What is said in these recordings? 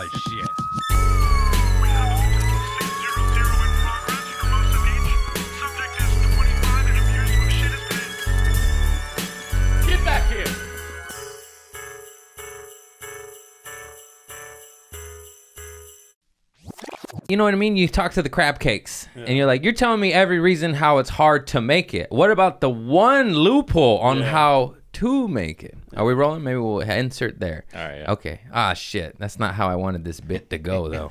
Oh, shit. We have a 600 in progress for most of each. Subject is 25 and appears to have shit his pants. Get back here. You know what I mean? You talk to the crab cakes, and you're like, you're telling me every reason how it's hard to make it. What about the one loophole on how to make it? Are we rolling? Maybe we'll insert there. All right. Yeah. Okay. Ah, shit. That's not how I wanted this bit to go, though.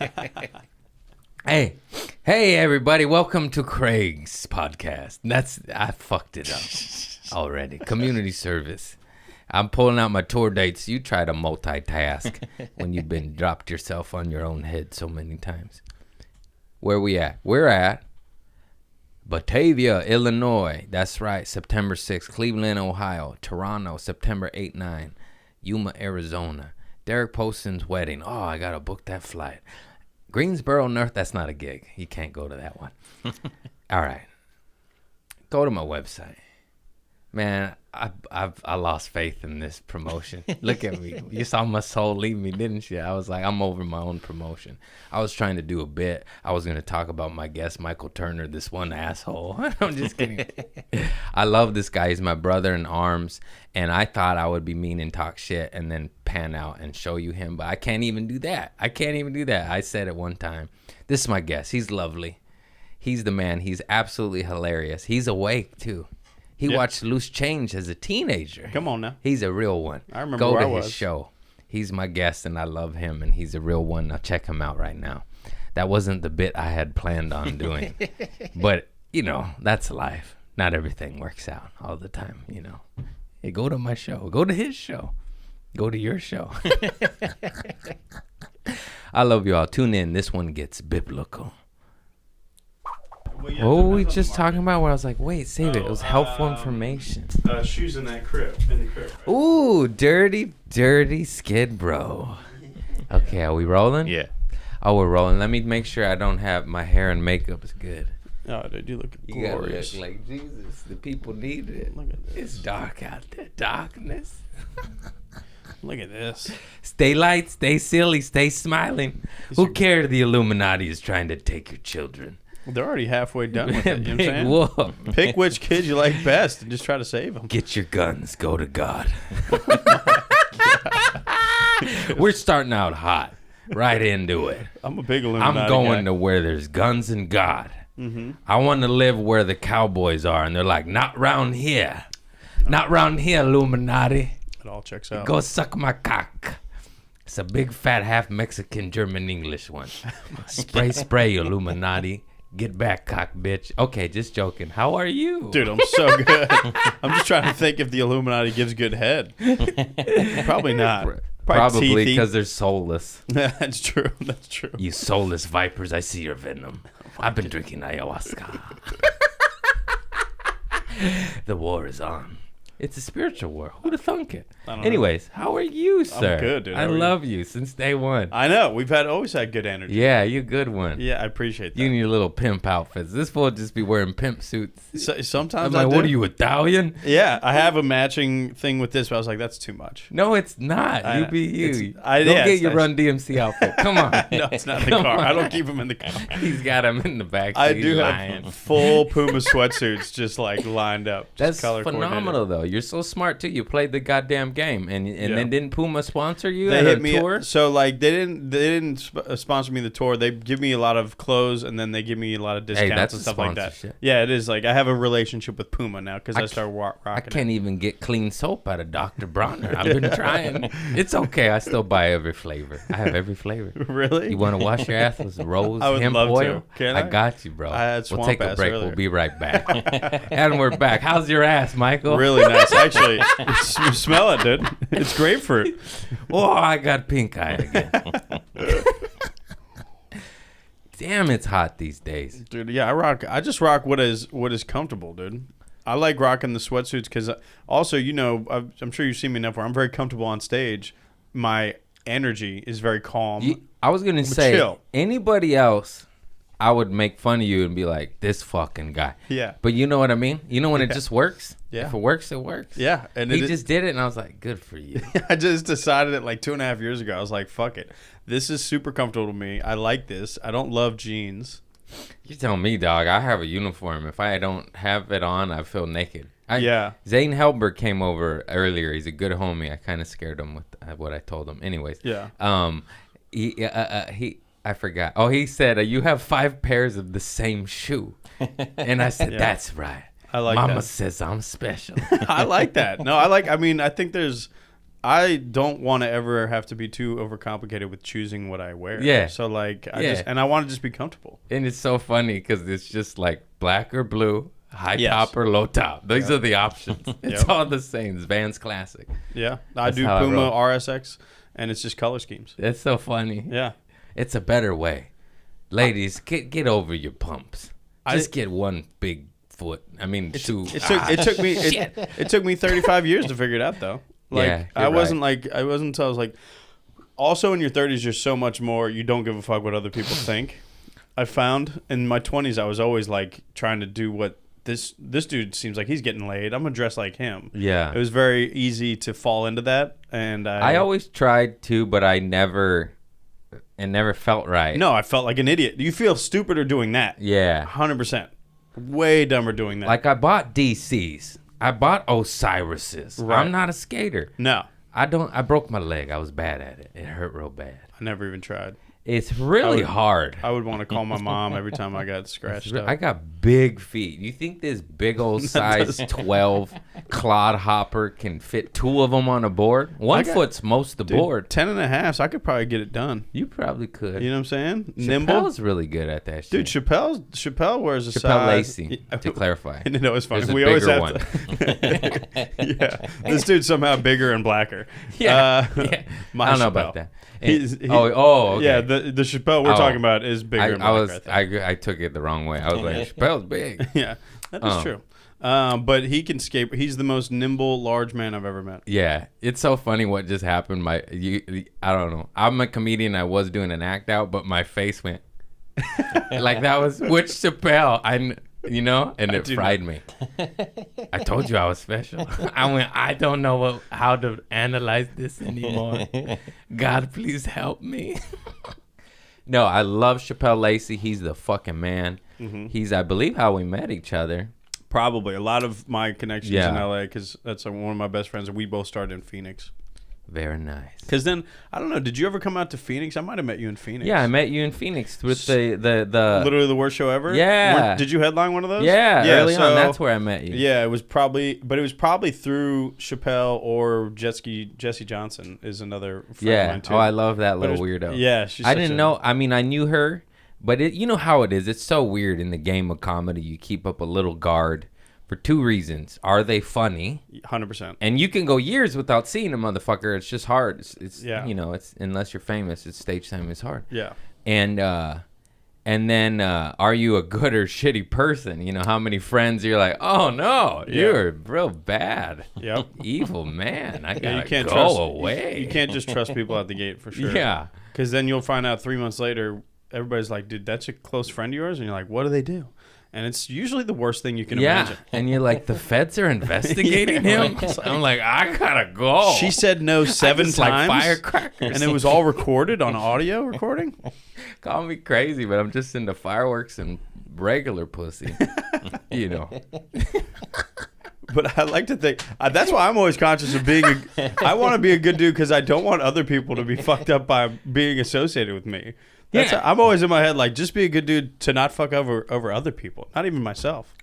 Hey, everybody. Welcome to Craig's podcast. I fucked it up already. Community service. I'm pulling out my tour dates. You try to multitask when you've been dropped yourself on your own head so many times. Where we at? We're at Batavia, Illinois. That's right. September 6th. Cleveland, Ohio. Toronto, September 8-9. Yuma, Arizona. Derek Poston's wedding. Oh, I got to book that flight. Greensboro, North. That's not a gig. You can't go to that one. All right. Go to my website. Man, I lost faith in this promotion. Look at me. You saw my soul leave me, didn't you? I was like, I'm over my own promotion. I was trying to do a bit. I was going to talk about my guest, Michael Turner, this one asshole. I'm just kidding. I love this guy. He's my brother in arms. And I thought I would be mean and talk shit and then pan out and show you him. But I can't even do that. I said it one time. This is my guest. He's lovely. He's the man. He's absolutely hilarious. He's awake, too. He watched Loose Change as a teenager. Come on now. He's a real one. I remember Go where to I was. his show. He's my guest, and I love him, and he's a real one. Now check him out right now. That wasn't the bit I had planned on doing. But, that's life. Not everything works out all the time, Hey, go to my show. Go to his show. Go to your show. I love you all. Tune in. This one gets biblical. What were we just talking about? Where I was like, wait, save it. It was helpful information. Shoes in the crib. Ooh, dirty Skid Bro. Okay, are we rolling? Yeah. Oh, we're rolling. Let me make sure I don't have my hair and makeup is good. Oh, dude, you look You gotta glorious. look like Jesus. The people need it. Look at this. It's dark out there. Darkness. Look at this. Stay light, stay silly, stay smiling. Who cares the Illuminati is trying to take your children? They're already halfway done with it. You know what I'm saying? Whoa. Pick which kid you like best and just try to save them. Get your guns. Go to God. We're starting out hot. Right into it. I'm a big Illuminati I'm going guy. to where there's guns and God. Mm-hmm. I want to live where the cowboys are. And they're like, not round here. Not round here, Illuminati. It all checks out. Go suck my cock. It's a big, fat, half Mexican, German, English one. Spray, Illuminati. Get back, cock, bitch. Okay, just joking. How are you? Dude, I'm so good. I'm just trying to think if the Illuminati gives good head. Probably not. Probably because they're soulless. That's true. That's true. You soulless vipers, I see your venom. I've been drinking ayahuasca. The war is on. It's a spiritual war. Who'd have thunk it? Anyways, how are you, sir? I'm good, dude. I love you since day one. I know. We've always had good energy. Yeah, you're a good one. Yeah, I appreciate that. You and your little pimp outfits. This fool just be wearing pimp suits. Sometimes I'm like, I do. what are you, Italian? Yeah, I have a matching thing with this, but I was like, that's too much. No, it's not. You be you. Go yeah, get it's your nice. Run DMC outfit. Come on. No, it's not in the car. I don't keep them in the car. He's got them in the back. I He's do lying. have full Puma sweatsuits just like lined up. Just That's color phenomenal, though. You're so smart too. You played the goddamn game, and then didn't Puma sponsor you They at hit a me tour? so like they didn't sponsor me the tour. They give me a lot of clothes and then they give me a lot of discounts that's and a stuff like that. sponsorship. Yeah, it is. Like I have a relationship with Puma now because I started rocking. I can't even get clean soap out of Dr. Bronner. I've been trying. It's okay. I still buy every flavor. I have every flavor. Really? You want to wash your ass with rose I would hemp love to. oil? Can I I? got you, bro. I had We'll swamp take a ass break. earlier. We'll be right back. And we're back. How's your ass, Michael? Really nice, actually. You smell it, dude. It's grapefruit. Oh, I got pink eye again. Damn, it's hot these days. Dude, yeah, I just rock what is comfortable, dude. I like rocking the sweatsuits because also, I'm sure you've seen me enough where I'm very comfortable on stage. My energy is very calm. I was going to say, chill. anybody else, I would make fun of you and be like, this fucking guy. Yeah. But you know what I mean? You know when it just works? Yeah. If it works, it works. Yeah. And He just did it, and I was like, good for you. I just decided it like 2.5 years ago. I was like, fuck it. This is super comfortable to me. I like this. I don't love jeans. You tell me, dog. I have a uniform. If I don't have it on, I feel naked. Yeah. Zane Helberg came over earlier. He's a good homie. I kind of scared him with what I told him. Anyways. Yeah. I forgot. Oh, he said, you have 5 pairs of the same shoe. And I said, that's right. I like Mama that. says I'm special. I like that. No, I think I don't want to ever have to be too overcomplicated with choosing what I wear. Yeah. So like, Yeah. I want to just be comfortable. And it's so funny because it's just like black or blue, high Yes. top or low top. Those are the options. It's Yep. all the same. It's Vans Classic. Yeah. I That's do how I Puma roll. RSX, and it's just color schemes. That's so funny. Yeah. It's a better way. Ladies, get over your pumps. Just get one big foot. I mean, shoe. It took me 35 years to figure it out though. Like Yeah, I wasn't until I was like, also in your 30s you're so much more, you don't give a fuck what other people think. I found in my 20s I was always like trying to do what this dude seems like he's getting laid. I'm gonna dress like him. Yeah. It was very easy to fall into that, and I always tried to, but it never felt right. no, I felt like an idiot. You feel stupider doing that. Yeah. 100%. Way dumber doing that. Like I bought DCs. I bought Osiris's. Right. I'm not a skater. no, I broke my leg. I was bad at it. It hurt real bad. I never even tried. It's really hard. I would want to call my mom every time I got scratched up. I got big feet. You think this big old size 12 clodhopper can fit 2 of them on a board? One foot's most of the board. 10 and a half, so I could probably get it done. You probably could. You know what I'm saying? Nimble. Chappelle's really good at that shit. Dude, Chappelle wears a Chappelle size. Lacey, to clarify. And it was funny. There's a We always bigger have to. Yeah. This dude's somehow bigger and blacker. Yeah. My I don't know Chappelle. about that. Okay. Okay. Yeah, the Chappelle we're talking about is bigger and blacker. I took it the wrong way. I was like, Chappelle's big. Yeah, that is true. But he can skate. He's the most nimble, large man I've ever met. Yeah, it's so funny what just happened. I don't know. I'm a comedian. I was doing an act out, but my face went like that was which Chappelle. And it fried me. I told you I was special. I don't know how to analyze this anymore. God, please help me. No, I love Chappelle Lacey. He's the fucking man. Mm-hmm. He's, I believe, how we met each other. Probably a lot of my connections Yeah. in LA because that's one of my best friends, and we both started in Phoenix. Very nice. Because then I don't know. Did you ever come out to Phoenix? I might have met you in Phoenix. Yeah, I met you in Phoenix with the literally the worst show ever. Yeah. Did you headline one of those? Yeah, early on. That's where I met you. Yeah, it was probably through Chappelle or Jesse Johnson is another friend of Yeah. mine too. Oh, I love that But little it was- weirdo. Yeah, she's. I didn't know. I mean, I knew her, but you know how it is. It's so weird in the game of comedy. You keep up a little guard for 2 reasons. Are they funny? 100%. And you can go years without seeing a motherfucker. It's just hard. It's Yeah. it's unless you're famous, it's stage time is hard. Yeah. And then are you a good or shitty person? You know, how many friends you're like, oh no, you're real bad. Yep. Evil man. I gotta You can't go trust. away. You can't just trust people out the gate for sure. Yeah. Because then you'll find out 3 months later, everybody's like, dude, that's a close friend of yours? And you're like, what do they do? And it's usually the worst thing you can imagine. And you're like, the feds are investigating him? I'm like, I gotta go. She said no 7 just times. like firecrackers. And it was all recorded on audio recording? Call me crazy, but I'm just into fireworks and regular pussy. You know. But I like to think that's why I'm always conscious of being. I want to be a good dude because I don't want other people to be fucked up by being associated with me. I'm always in my head like, just be a good dude to not fuck over other people, not even myself.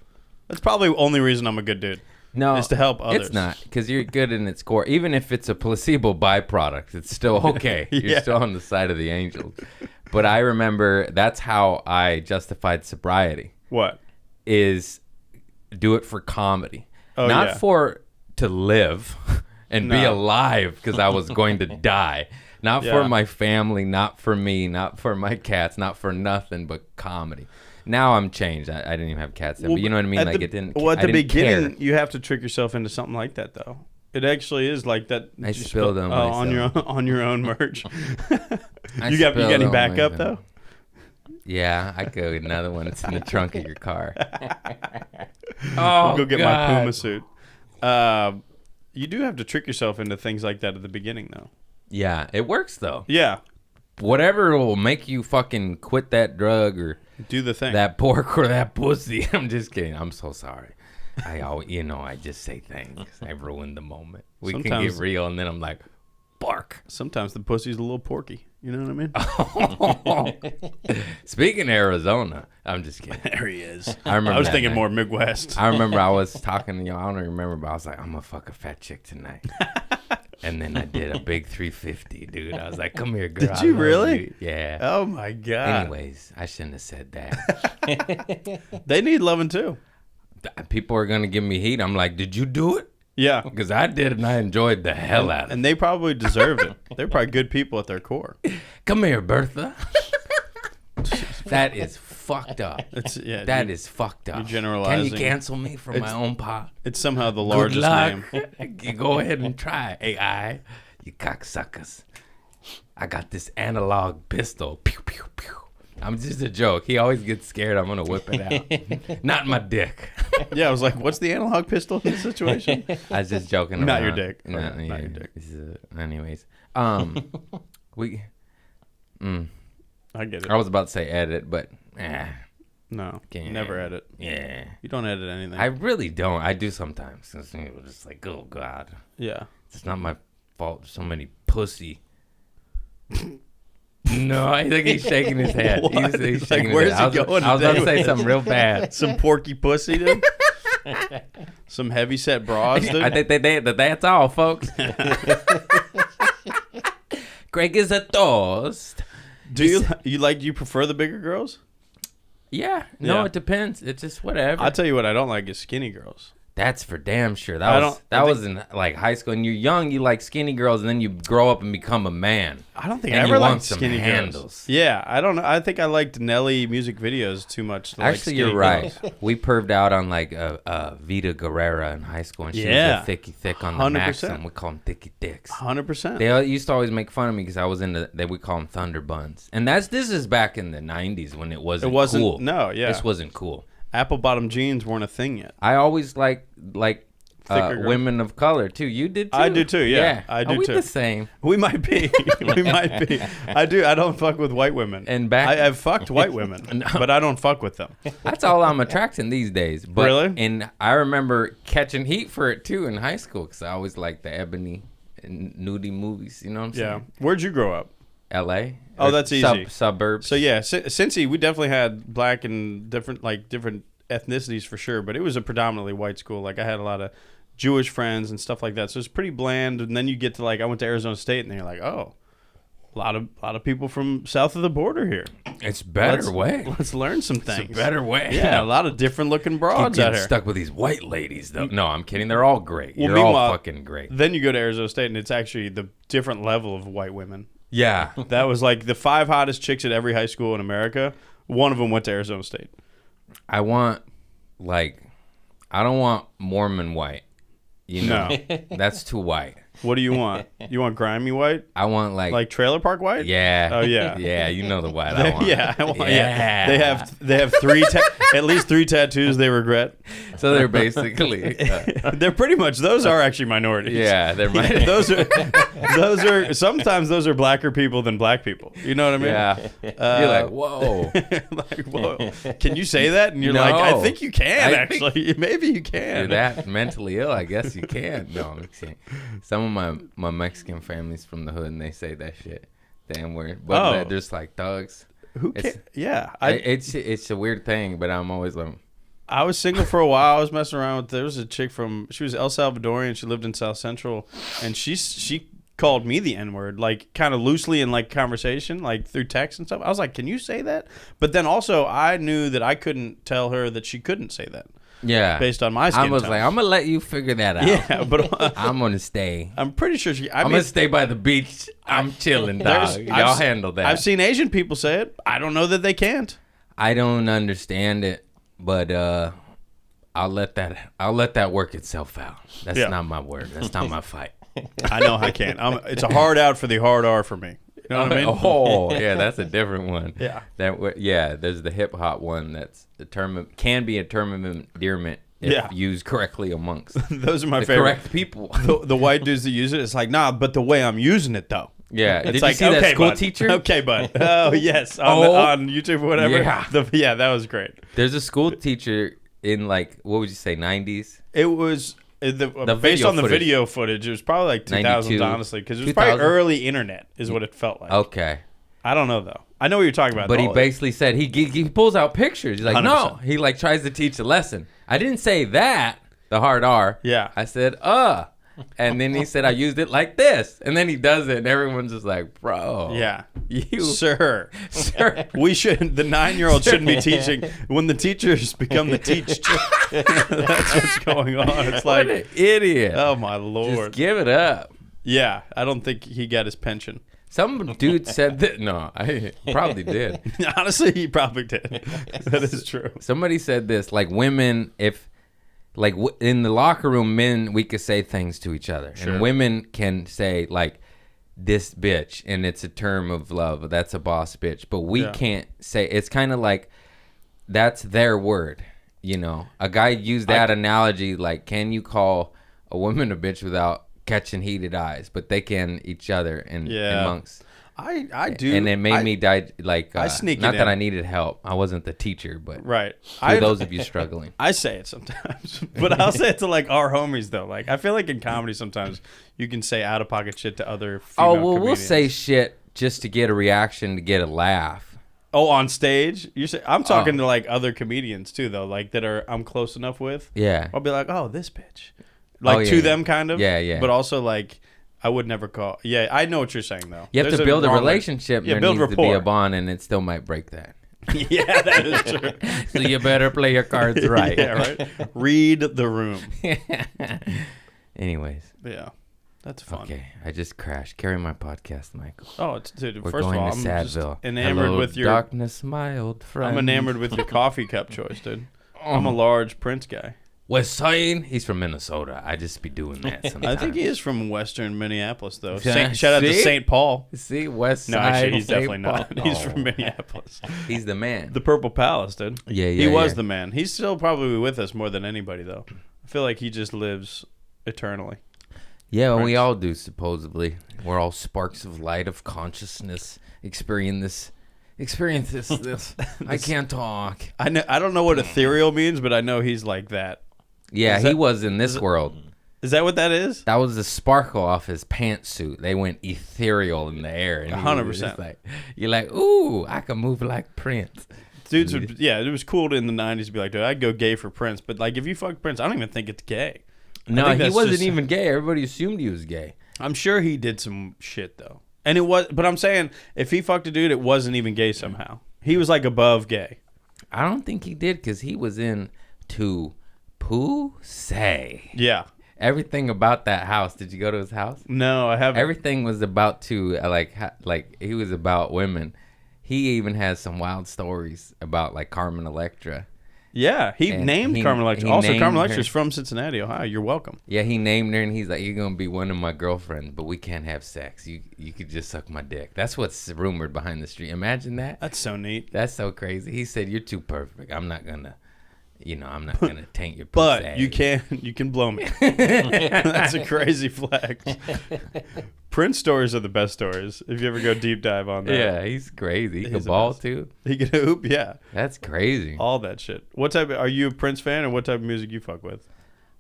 That's probably the only reason I'm a good dude. No, is to help others. It's not, because you're good in its core. Even if it's a placebo byproduct, it's still okay. You're still on the side of the angels. But I remember that's how I justified sobriety. What? Is do it for comedy. Oh, not yeah. for to live and be alive because I was going to die. Not for my family, not for me, not for my cats, not for nothing but comedy. Now I'm changed. I didn't even have cats then, but you know what I mean? Like it didn't. Well, at the beginning, care. you have to trick yourself into something like that, though. It actually is like that. I spilled on myself. on your own merch. I you got spilled any on backup myself. though? Yeah, I go get another one. It's in the trunk of your car. I'll go get my Puma suit. You do have to trick yourself into things like that at the beginning, though. Yeah, it works though. Yeah. Whatever will make you fucking quit that drug or Do the thing. that pork or that pussy. I'm just kidding. I'm so sorry. I just say things. I ruined the moment. We can Sometimes- get real, and then I'm like, bark. Sometimes the pussy's a little porky. You know what I mean? Speaking of Arizona, I'm just kidding. There he is. I remember. I was that thinking night. more Midwest. I remember I was talking to you. I don't remember, but I was like, I'm gonna fuck a fat chick tonight. And then I did a big 350, dude. I was like, come here, girl. Did you I love really? you. Yeah. Oh, my God. Anyways, I shouldn't have said that. They need loving, too. People are gonna give me heat. I'm like, did you do it? Yeah. Because I did, and I enjoyed the hell out of it. And they probably deserved it. They're probably good people at their core. Come here, Bertha. That is fucked up. That is fucked up. You're generalizing. Can you cancel me from my own pot? It's somehow the Good largest luck. name. You go ahead and try. AI, you cocksuckers. I got this analog pistol. Pew, pew, pew. I'm just a joke. He always gets scared I'm going to whip it out. Not my dick. Yeah, I was like, what's the analog pistol in this situation? I was just joking Not around. your dick. Not Not your dick. Anyways. We... I get it. I was about to say edit, but No, Can't. never edit. yeah. You don't edit anything. I really don't. I do sometimes. It's just like, oh, God. Yeah. It's not my fault. So many pussy. No, I think he's shaking his head. What? He's Like, shaking where's his head. he going I was about today to say with something real bad. Some porky pussy, dude. Some heavy set bras, dude. I think that's all, folks. Greg is a toast. Do you prefer the bigger girls? Yeah. No, Yeah. it depends. It's just whatever. I'll tell you what I don't like is skinny girls. That's for damn sure. I That was in like high school. And you're young, you like skinny girls, and then you grow up and become a man. I don't think And I you ever want liked some skinny handles. girls. Yeah, I don't know. I think I liked Nelly music videos too much. To Actually, like you're skinny right. girls. We perved out on like Vita Guerrera in high school, and she was Yeah. a thick on the 100%. Maxim. We call them thicky dicks. 100%. They used to always make fun of me because I was into we call them Thunder Buns, and this is back in the '90s when it wasn't cool. No, yeah. This wasn't cool. Apple bottom jeans weren't a thing yet. I always like Thicker girls. women of color too. You did too. I do too, yeah. I do Are we too. the same? We might be. We might be. I do. I don't fuck with white women. And back- I've fucked white women, No. but I don't fuck with them. That's all I'm attracting these days. But, Really? And I remember catching heat for it too in high school because I always liked the ebony and nudie movies. You know what I'm Yeah. saying? Where'd you grow up? L.A. Oh, Or that's easy. Suburbs. So yeah, Cincy, we definitely had black and different ethnicities for sure, but it was a predominantly white school. Like I had a lot of Jewish friends and stuff like that, so it's pretty bland. And then you get to I went to Arizona State, and then you're like, oh, a lot of people from south of the border here. It's better way. Let's learn some things. It's a better way. Yeah, a lot of different looking Keep broads out getting here. stuck with these white ladies though. No, I'm kidding. They're all great. Well, You're all meanwhile- fucking great. Then you go to Arizona State, and it's actually the different level of white women. Yeah. That was like the 5 hottest chicks at every high school in America. One of them went to Arizona State. I want I don't want Mormon white. You know, that's too white. What do you want? You want grimy white? I want Like trailer park white? yeah. Oh, yeah. Yeah, you know the white I want. Yeah, Yeah. They have at least 3 tattoos they regret. So they're basically They're pretty much those are actually minorities. yeah, they're my those are sometimes those are blacker people than black people. You know what I mean? yeah. You're like, whoa. Like, whoa, can you say that? And you're No. like, I think you can I think- actually. Maybe you You're can. that mentally ill, I guess you can. No, I'm kidding. Some of my Mexican family's from the hood and they say that shit. Damn weird. But Oh. they're just like thugs. Who It's- can? Yeah, It's a weird thing, but I'm always like I was single for a while. I was messing around with. There was a chick she was El Salvadorian. She lived in South Central, and she called me the N word, like kind of loosely in like conversation, like through text and stuff. I was like, "Can you say that?" But then also, I knew that I couldn't tell her that she couldn't say that yeah. based on my skin I was tone. like, I'm gonna let you figure that out. yeah, but I'm gonna stay. I'm pretty sure she. I I'm mean, gonna stay by the beach. I'm chilling, there's- dog. I've Y'all s- handle that. I've seen Asian people say it. I don't know that they can't. I don't understand it, but I'll let that work itself out. That's Yeah. not my word. That's not my fight. I know I can't. It's a hard out for the hard R for me. You know what I mean? Oh, yeah, that's a different one. Yeah. There's the hip hop one that's the term can be a term of endearment if used correctly amongst Those are my the favorite. correct people. The white dudes that use it, it's like, nah, but the way I'm using it though. Yeah. It's Did like, you see that okay, school bud. teacher? Okay, bud. Oh, yes. On YouTube or whatever. Yeah. That was great. There's a school teacher in like, what would you say, 90s? It was based video on the footage. video footage. It was probably like 2000s, 92, honestly, because it was probably 2000. early internet, is what it felt like. Okay. I don't know though. I know what you're talking about. But he though. basically said he pulls out pictures. He's like, 100%. no. He like tries to teach a lesson. I didn't say that, the hard R. Yeah. I said, And then he said, I used it like this. And then he does it, and everyone's just like, bro. Yeah. You. Sir. Sir. We shouldn't. The 9-year-old shouldn't be teaching when the teachers become the teached. That's what's going on. It's like, What an idiot. oh my lord. Just give it up. Yeah, I don't think he got his pension. Some dude said that. No, I probably did. Honestly, he probably did. That is true. Somebody said this, like women, if like in the locker room, men, we could say things to each other, Sure. and women can say like this bitch, and it's a term of love. That's a boss bitch, but we can't say. It's kind of like that's their word. You know, a guy used that analogy. Like, can you call a woman a bitch without catching heated eyes? But they can each other and amongst. I do. And it made me die. Like, I sneak it not that in. I needed help. I wasn't the teacher, but Right. for those of you struggling. I say it sometimes, but I'll say it to like our homies though. Like I feel like in comedy sometimes you can say out of pocket shit to other female We'll comedians. say shit just to get a reaction, to get a laugh. Oh, on stage? You say I'm talking to like other comedians too though, like that I'm close enough with. Yeah. I'll be like, "Oh, this bitch." Like yeah, to yeah. them kind of. Yeah, yeah. But also like I would never call. Yeah, I know what you're saying though. You have There's to build a wrong way- relationship. Yeah, There build needs to be rapport. a bond, and it still might break that. Yeah, that is true. So you better play your cards right. Yeah, right. Read the room. Anyways. Yeah. That's fun. Okay, I just crashed. Carry my podcast, Michael. Oh, dude, We're first of going all, to I'm just Sadville. enamored Hello, with your darkness, my old friend. I'm enamored with your coffee cup choice, dude. I'm a large Prince guy. West Side. He's from Minnesota. I just be doing that I sometimes. think he is from Western Minneapolis, though. Yeah, Shout out to see? St. Paul. See, West No, Side. actually, he's St. definitely not. Paul. He's Oh. from Minneapolis. He's the man. The Purple Palace, dude. Yeah, He was yeah. the man. He's still probably with us more than anybody, though. I feel like he just lives eternally. Yeah, well, we Prince. all do, supposedly. We're all sparks of light of consciousness. Experience this. I can't talk. I don't know what ethereal means, but I know he's like that. Yeah, Is he that- was in this world. Is that what that is? That was the sparkle off his pantsuit. They went ethereal in the air. And he was 100%. just like, you're like, ooh, I can move like Prince. Dudes would, yeah, it was cool in the 90s to be like, dude, I'd go gay for Prince. But, like, if you fuck Prince, I don't even think it's gay. No, think he that's wasn't just- even gay. Everybody assumed he was gay. I'm sure he did some shit, though. And it was, but I'm saying, if he fucked a dude, it wasn't even gay somehow. He was, like, above gay. I don't think he did because he was in to Say. Yeah. Everything about that house. Did you go to his house? No, I haven't. Everything was about to like he was about women. He even has some wild stories about like Carmen Electra. Yeah, he And named he- Carmen Electra. he Also, named Carmen her. Electra's from Cincinnati, Ohio. You're welcome. Yeah, he named her and he's like, "You're gonna be one of my girlfriends, but we can't have sex. You could just suck my dick." That's what's rumored behind the street. Imagine that. That's so neat. That's so crazy. He said, "You're too perfect. I'm not gonna taint your pussy." But you can blow me. That's a crazy flex. Prince stories are the best stories. If you ever go deep dive on that. Yeah, he's crazy. He He's can the ball best. too. He can hoop, yeah. That's crazy. All that shit. What type are you a Prince fan, or what type of music you fuck with?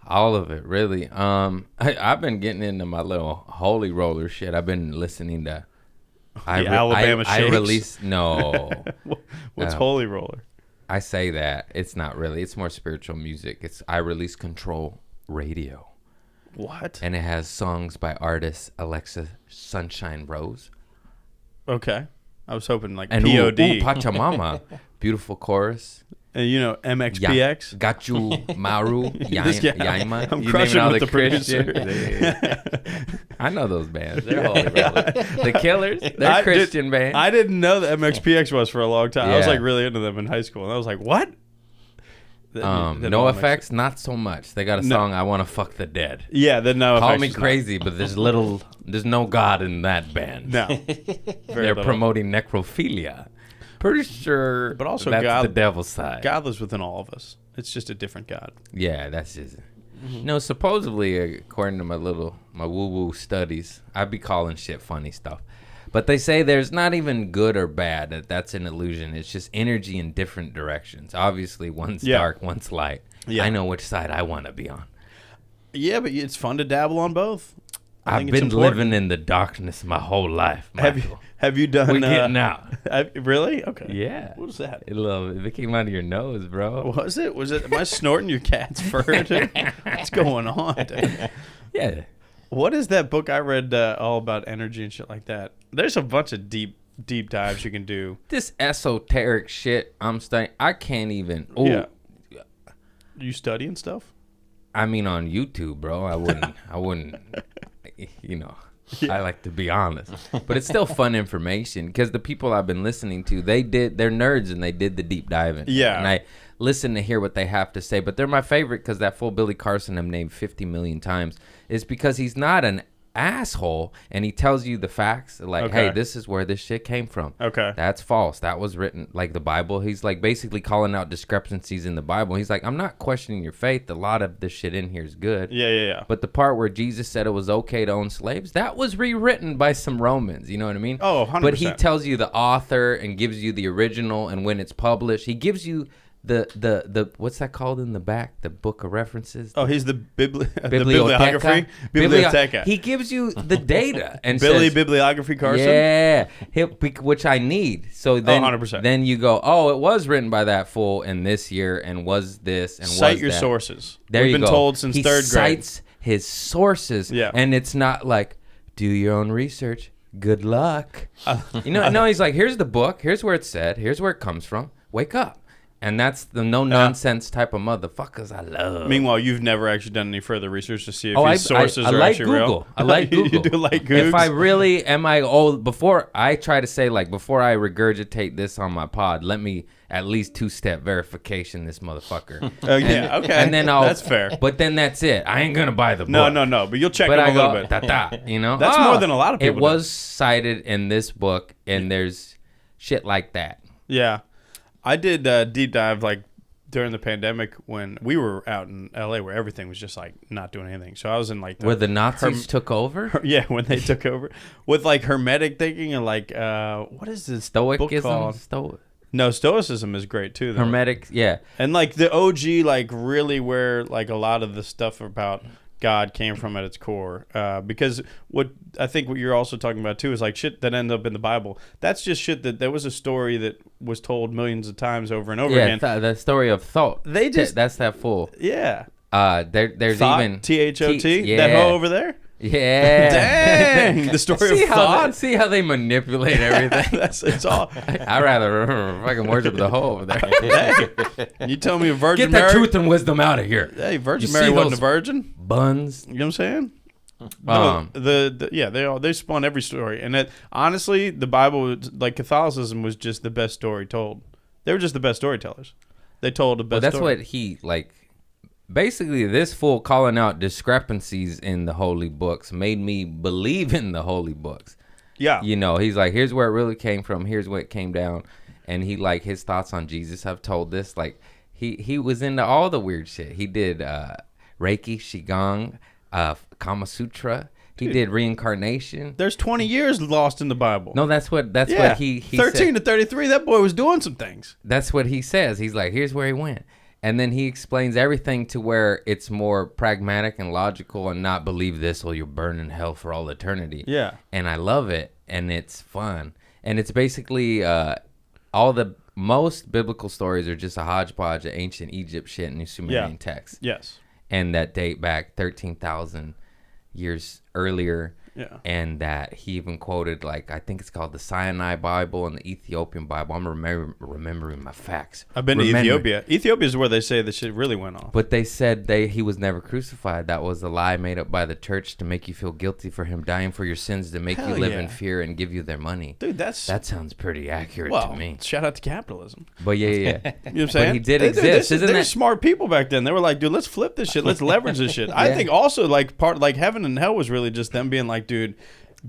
All of it, really. I've been getting into my little holy roller shit. I've been listening to Alabama I Shakes? release no. What's No. Holy Roller? I say that. It's not really. It's more spiritual music. It's I Release Control Radio. What? And it has songs by artist Alexa Sunshine Rose. Okay. I was hoping like And POD. ooh, Pachamama. Beautiful chorus. And you know MXPX. Gachu Maru This guy- Yaima. I'm You crushing naming all with the Christians? producer. I know those bands. They're holy rollers. The Killers. They're Christian bands. I didn't know that MXPX was for a long time. I was Yeah. like really into them in high school, and I was like, "What?" No Effects, not so much. They got a song, I Want to Fuck the Dead. Yeah, the No Call Effects me is crazy, but there's no God in that band. No. They're promoting necrophilia. Pretty sure But also that's God, the devil's side. God lives within all of us. It's just a different God. Yeah, that's just... No, supposedly, according to my woo-woo studies, I'd be calling shit funny stuff. But they say there's not even good or bad. That's an illusion. It's just energy in different directions. Obviously, one's dark, one's light. Yeah. I know which side I want to be on. Yeah, but it's fun to dabble on both. I've been living in the darkness my whole life, Michael. Have you done... We're getting out. Really? Okay. Yeah. What was that? It came out of your nose, bro. Was it? Am I snorting your cat's fur, dude? What's going on, dude? Yeah. What is that book I read all about energy and shit like that? There's a bunch of deep dives you can do. This esoteric shit I'm studying, I can't even... Ooh. Yeah. You studying stuff? I mean, on YouTube, bro. I wouldn't, you know... Yeah. I like to be honest, but it's still fun information because the people I've been listening to, they're nerds and they did the deep diving. Yeah. And I listen to hear what they have to say, but they're my favorite because that fool Billy Carson I'm named 50 million times is because he's not an asshole and he tells you the facts like, hey, this is where this shit came from. Okay. That's false. That was written like the Bible. He's like basically calling out discrepancies in the Bible. He's like, I'm not questioning your faith. A lot of this shit in here is good. Yeah. But the part where Jesus said it was okay to own slaves, that was rewritten by some Romans. You know what I mean? Oh, 100%. But he tells you the author and gives you the original, and when it's published, he gives you the what's that called in the back? The book of references? Oh, he's the bibliography. Biblioteca. He gives you the data and Billy says, Bibliography Carson? Yeah, which I need. So then, 100%. Then you go, oh, it was written by that fool in this year and was this and Cite was your that. Sources. There We've you been go. told since he third grade. Cites his sources. Yeah. And it's not like, do your own research. Good luck. No, he's like, here's the book. Here's where it's said. Here's where it comes from. Wake up. And that's the no-nonsense type of motherfuckers I love. Meanwhile, you've never actually done any further research to see if these sources are like actually Google. real? I like Google. You do like Google? If I really before I try to say, like, before I regurgitate this on my pod, let me at least two-step verification this motherfucker. Yeah, okay. And then that's fair. But then that's it. I ain't going to buy the book. No. But you'll check But them I a little bit. you know? That's more than a lot of people It was cited in this book, and there's shit like that. Yeah. I did deep dive, like, during the pandemic when we were out in LA where everything was just like not doing anything. So I was in like where the Nazis took over? Yeah, when they took over with like Hermetic thinking and like what is this book called? No, Stoicism is great too though. Hermetics, yeah. And like the OG, like really where like a lot of the stuff about God came from at its core, because what you're also talking about too is like shit that ended up in the Bible. That's just shit that was a story that was told millions of times over and over again. Yeah, the story of thought. That's that fool. Yeah. There's thought, even THOT. Yeah. That hoe over there. Yeah. Dang. The story of thought. See how they manipulate everything. It's all. I rather fucking worship the hoe over there. You tell me a Virgin Get that Mary. truth and wisdom out of here. Hey, Virgin Mary wasn't a virgin. Buns. You know what I'm saying? They spun every story, and honestly, the Bible, like Catholicism, was just the best story told. They were just the best storytellers. They told the best. That's story. what he like. Basically, this fool calling out discrepancies in the holy books made me believe in the holy books. Yeah, you know, he's like, here's where it really came from. Here's where it came down, and he like his thoughts on Jesus. I've told this. Like he was into all the weird shit. He did Reiki, Qigong, Kama Sutra. He did reincarnation. There's 20 years lost in the Bible. No, that's what he 13 said. to 33. That boy was doing some things. That's what he says. He's like, here's where he went. And then he explains everything to where it's more pragmatic and logical and not believe this or you'll burn in hell for all eternity. Yeah. And I love it. And it's fun. And it's basically all the most biblical stories are just a hodgepodge of ancient Egypt shit and Sumerian texts. Yes. And that date back 13,000 years earlier. Yeah. And that he even quoted, like, I think it's called the Sinai Bible and the Ethiopian Bible. I'm remembering my facts. I've been to Ethiopia. Ethiopia is where they say the shit really went off. But they said he was never crucified. That was a lie made up by the church to make you feel guilty for him dying for your sins, to make Hell you live yeah. in fear and give you their money. Dude, That sounds pretty accurate well, to me. shout out to capitalism. But yeah. You know what I'm saying? But he did exist. Isn't They're that smart people back then. They were like, dude, let's flip this shit. Let's leverage this shit. I think also like heaven and hell was really just them being like, dude,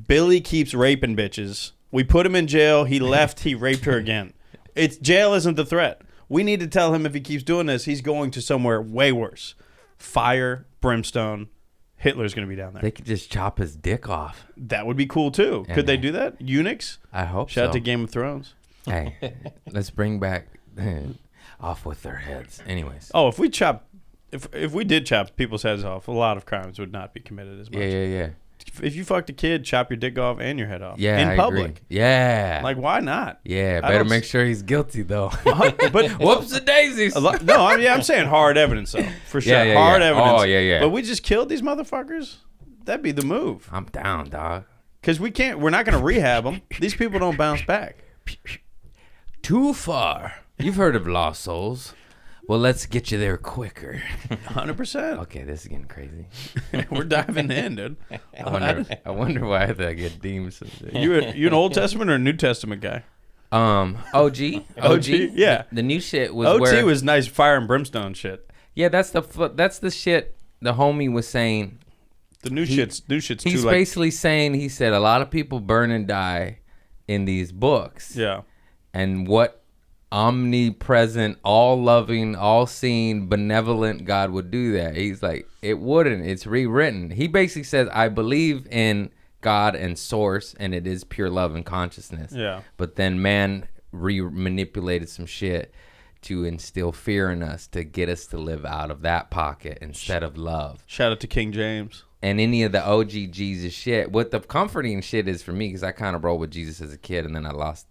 Billy keeps raping bitches. We put him in jail. He left. He raped her again. Jail isn't the threat. We need to tell him if he keeps doing this, he's going to somewhere way worse. Fire, brimstone. Hitler's going to be down there. they could just chop his dick off? That would be cool too. Could they do that? Eunuchs? I hope Shout so. out to Game of Thrones. Hey, let's bring back off with their heads. Anyways. Oh, if we did chop people's heads off, a lot of crimes would not be committed as much. Yeah. If you fucked a kid, chop your dick off and your head off. Yeah, in I public. agree. Yeah. Like, why not? Yeah, I better don't make sure he's guilty, though. But Whoops the daisies. I'm saying hard evidence though, for sure. Yeah, hard yeah. evidence. Oh, yeah. But we just killed these motherfuckers. That'd be the move. I'm down, dog. Because we're not gonna rehab them. These people don't bounce back. Too far. You've heard of lost souls. Well, let's get you there quicker. 100%. Okay, this is getting crazy. We're diving in, dude. I wonder why I get deemed someday. You an Old Testament or a New Testament guy? OG. Yeah. The new shit was OT was nice fire and brimstone shit. Yeah, that's the shit the homie was saying. The new shit's too He's like basically saying, he said a lot of people burn and die in these books. yeah. And what omnipresent, all-loving, all-seeing, benevolent God would do that? He's like, it wouldn't. It's rewritten. He basically says, I believe in God and source, and it is pure love and consciousness. Yeah. But then man manipulated some shit to instill fear in us, to get us to live out of that pocket instead of love. Shout out to King James. And any of the OG Jesus shit. What the comforting shit is for me, because I kind of rolled with Jesus as a kid, and then I lost,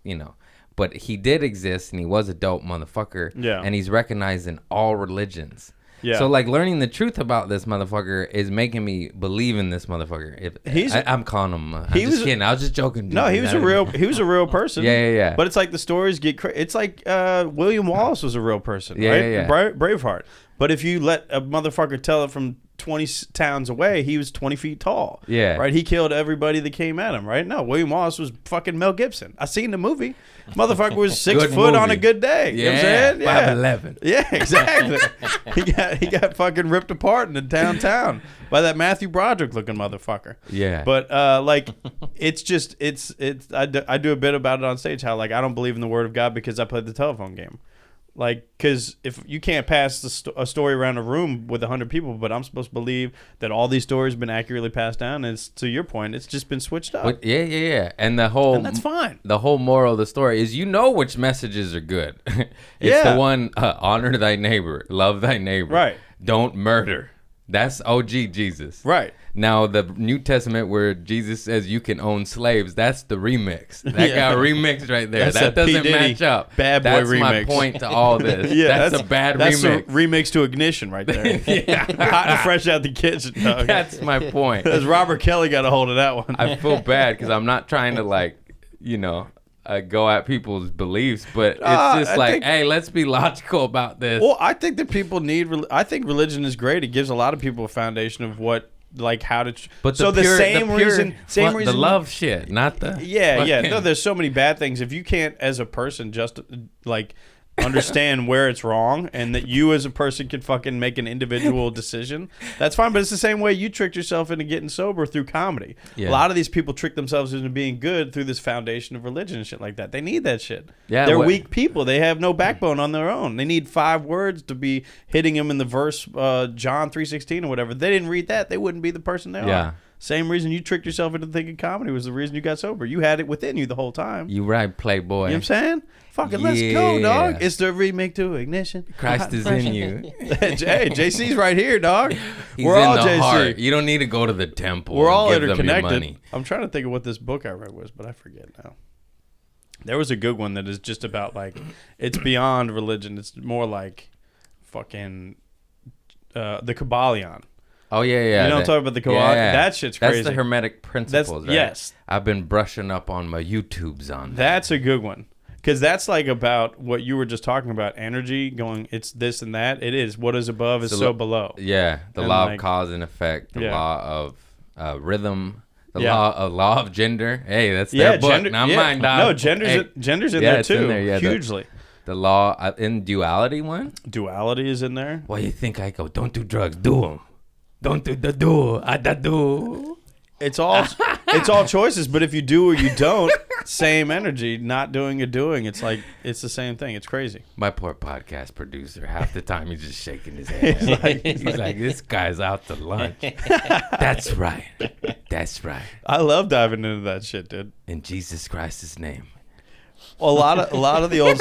But he did exist, and he was a dope motherfucker. Yeah. And he's recognized in all religions. Yeah. So, like, learning the truth about this motherfucker is making me believe in this motherfucker. I'm calling him. I'm just kidding. I was just joking. No, he was a real person. Yeah. But it's like the stories get it's like William Wallace was a real person, Yeah, right? yeah. Braveheart. But if you let a motherfucker tell it from 20 towns away, he was 20 feet tall. Yeah. Right? He killed everybody that came at him, right? No, William Wallace was fucking Mel Gibson. I seen the movie. Motherfucker was 6 Good foot on a movie. good day. You know what I'm saying? Yeah. 5'11". Yeah, exactly. he got fucking ripped apart in the downtown by that Matthew Broderick looking motherfucker. Yeah. But like, it's just I do a bit about it on stage, how like I don't believe in the word of God because I played the telephone game. Like, because if you can't pass a story around a room with 100 people, but I'm supposed to believe that all these stories have been accurately passed down, and it's, to your point, it's just been switched up. But yeah. And that's fine. The whole moral of the story is, which messages are good. It's the one, honor thy neighbor, love thy neighbor. Right. Don't murder. That's OG Jesus. Right. Now, the New Testament where Jesus says you can own slaves, that's the remix. That got remixed right there. That's that that P. doesn't Diddy match up. Bad Boy that's remix. my point to all this. Yeah, that's a bad that's remix. a remix to Ignition right there. Yeah. Hot and fresh out the kitchen, dog. That's my point. Because Robert Kelly got a hold of that one. I feel bad because I'm not trying to go at people's beliefs, but it's just hey, let's be logical about this. Well, I think that people I think religion is great. It gives a lot of people a foundation of what, like, how to. But the reason, the love shit, not the No, there's so many bad things. If you can't, as a person, just like understand where it's wrong, and that you as a person can fucking make an individual decision, that's fine. But it's the same way you tricked yourself into getting sober through comedy. Yeah. A lot of these people trick themselves into being good through this foundation of religion and shit like that. They need that shit. Yeah, they're weak people. They have no backbone on their own. They need 5 words to be hitting them in the verse, John 3:16 or whatever. If they didn't read that, they wouldn't be the person they are. Same reason you tricked yourself into thinking comedy was the reason you got sober. You had it within you the whole time. You right, Playboy. You know what I'm saying? Fucking let's go, dog. It's the remake to Ignition. Christ is in you. Hey, JC's right here, dog. He's We're in all the JC. heart. You don't need to go to the temple. We're all and give them your interconnected. money. I'm trying to think of what this book I read was, but I forget now. There was a good one that is just about, like, it's beyond religion. It's more like fucking the Kabbalion. Oh yeah, yeah. You know what I'm talking about, the koala? That shit's crazy. That's the Hermetic principles, right? Yes. I've been brushing up on my YouTubes on that. That's a good one. Because that's like about what you were just talking about. Energy going, it's this and that. It is. What is above is so below. Yeah. The And law like- of cause and effect. The Yeah. law of rhythm. The Yeah. law of gender. Hey, that's their book, gender, not mine, dog. No, gender's Hey, gender's in yeah, there it's in too. there, yeah, hugely. the law in duality one. Duality is in there. Why you think I go? Don't do drugs. Do them. Don't do the do. I da do. It's all choices, but if you do or you don't, same energy. Not doing or doing, it's like it's the same thing. It's crazy. My poor podcast producer. Half the time he's just shaking his head. He's like, this guy's out to lunch. That's right. That's right. I love diving into that shit, dude. In Jesus Christ's name. A lot of the old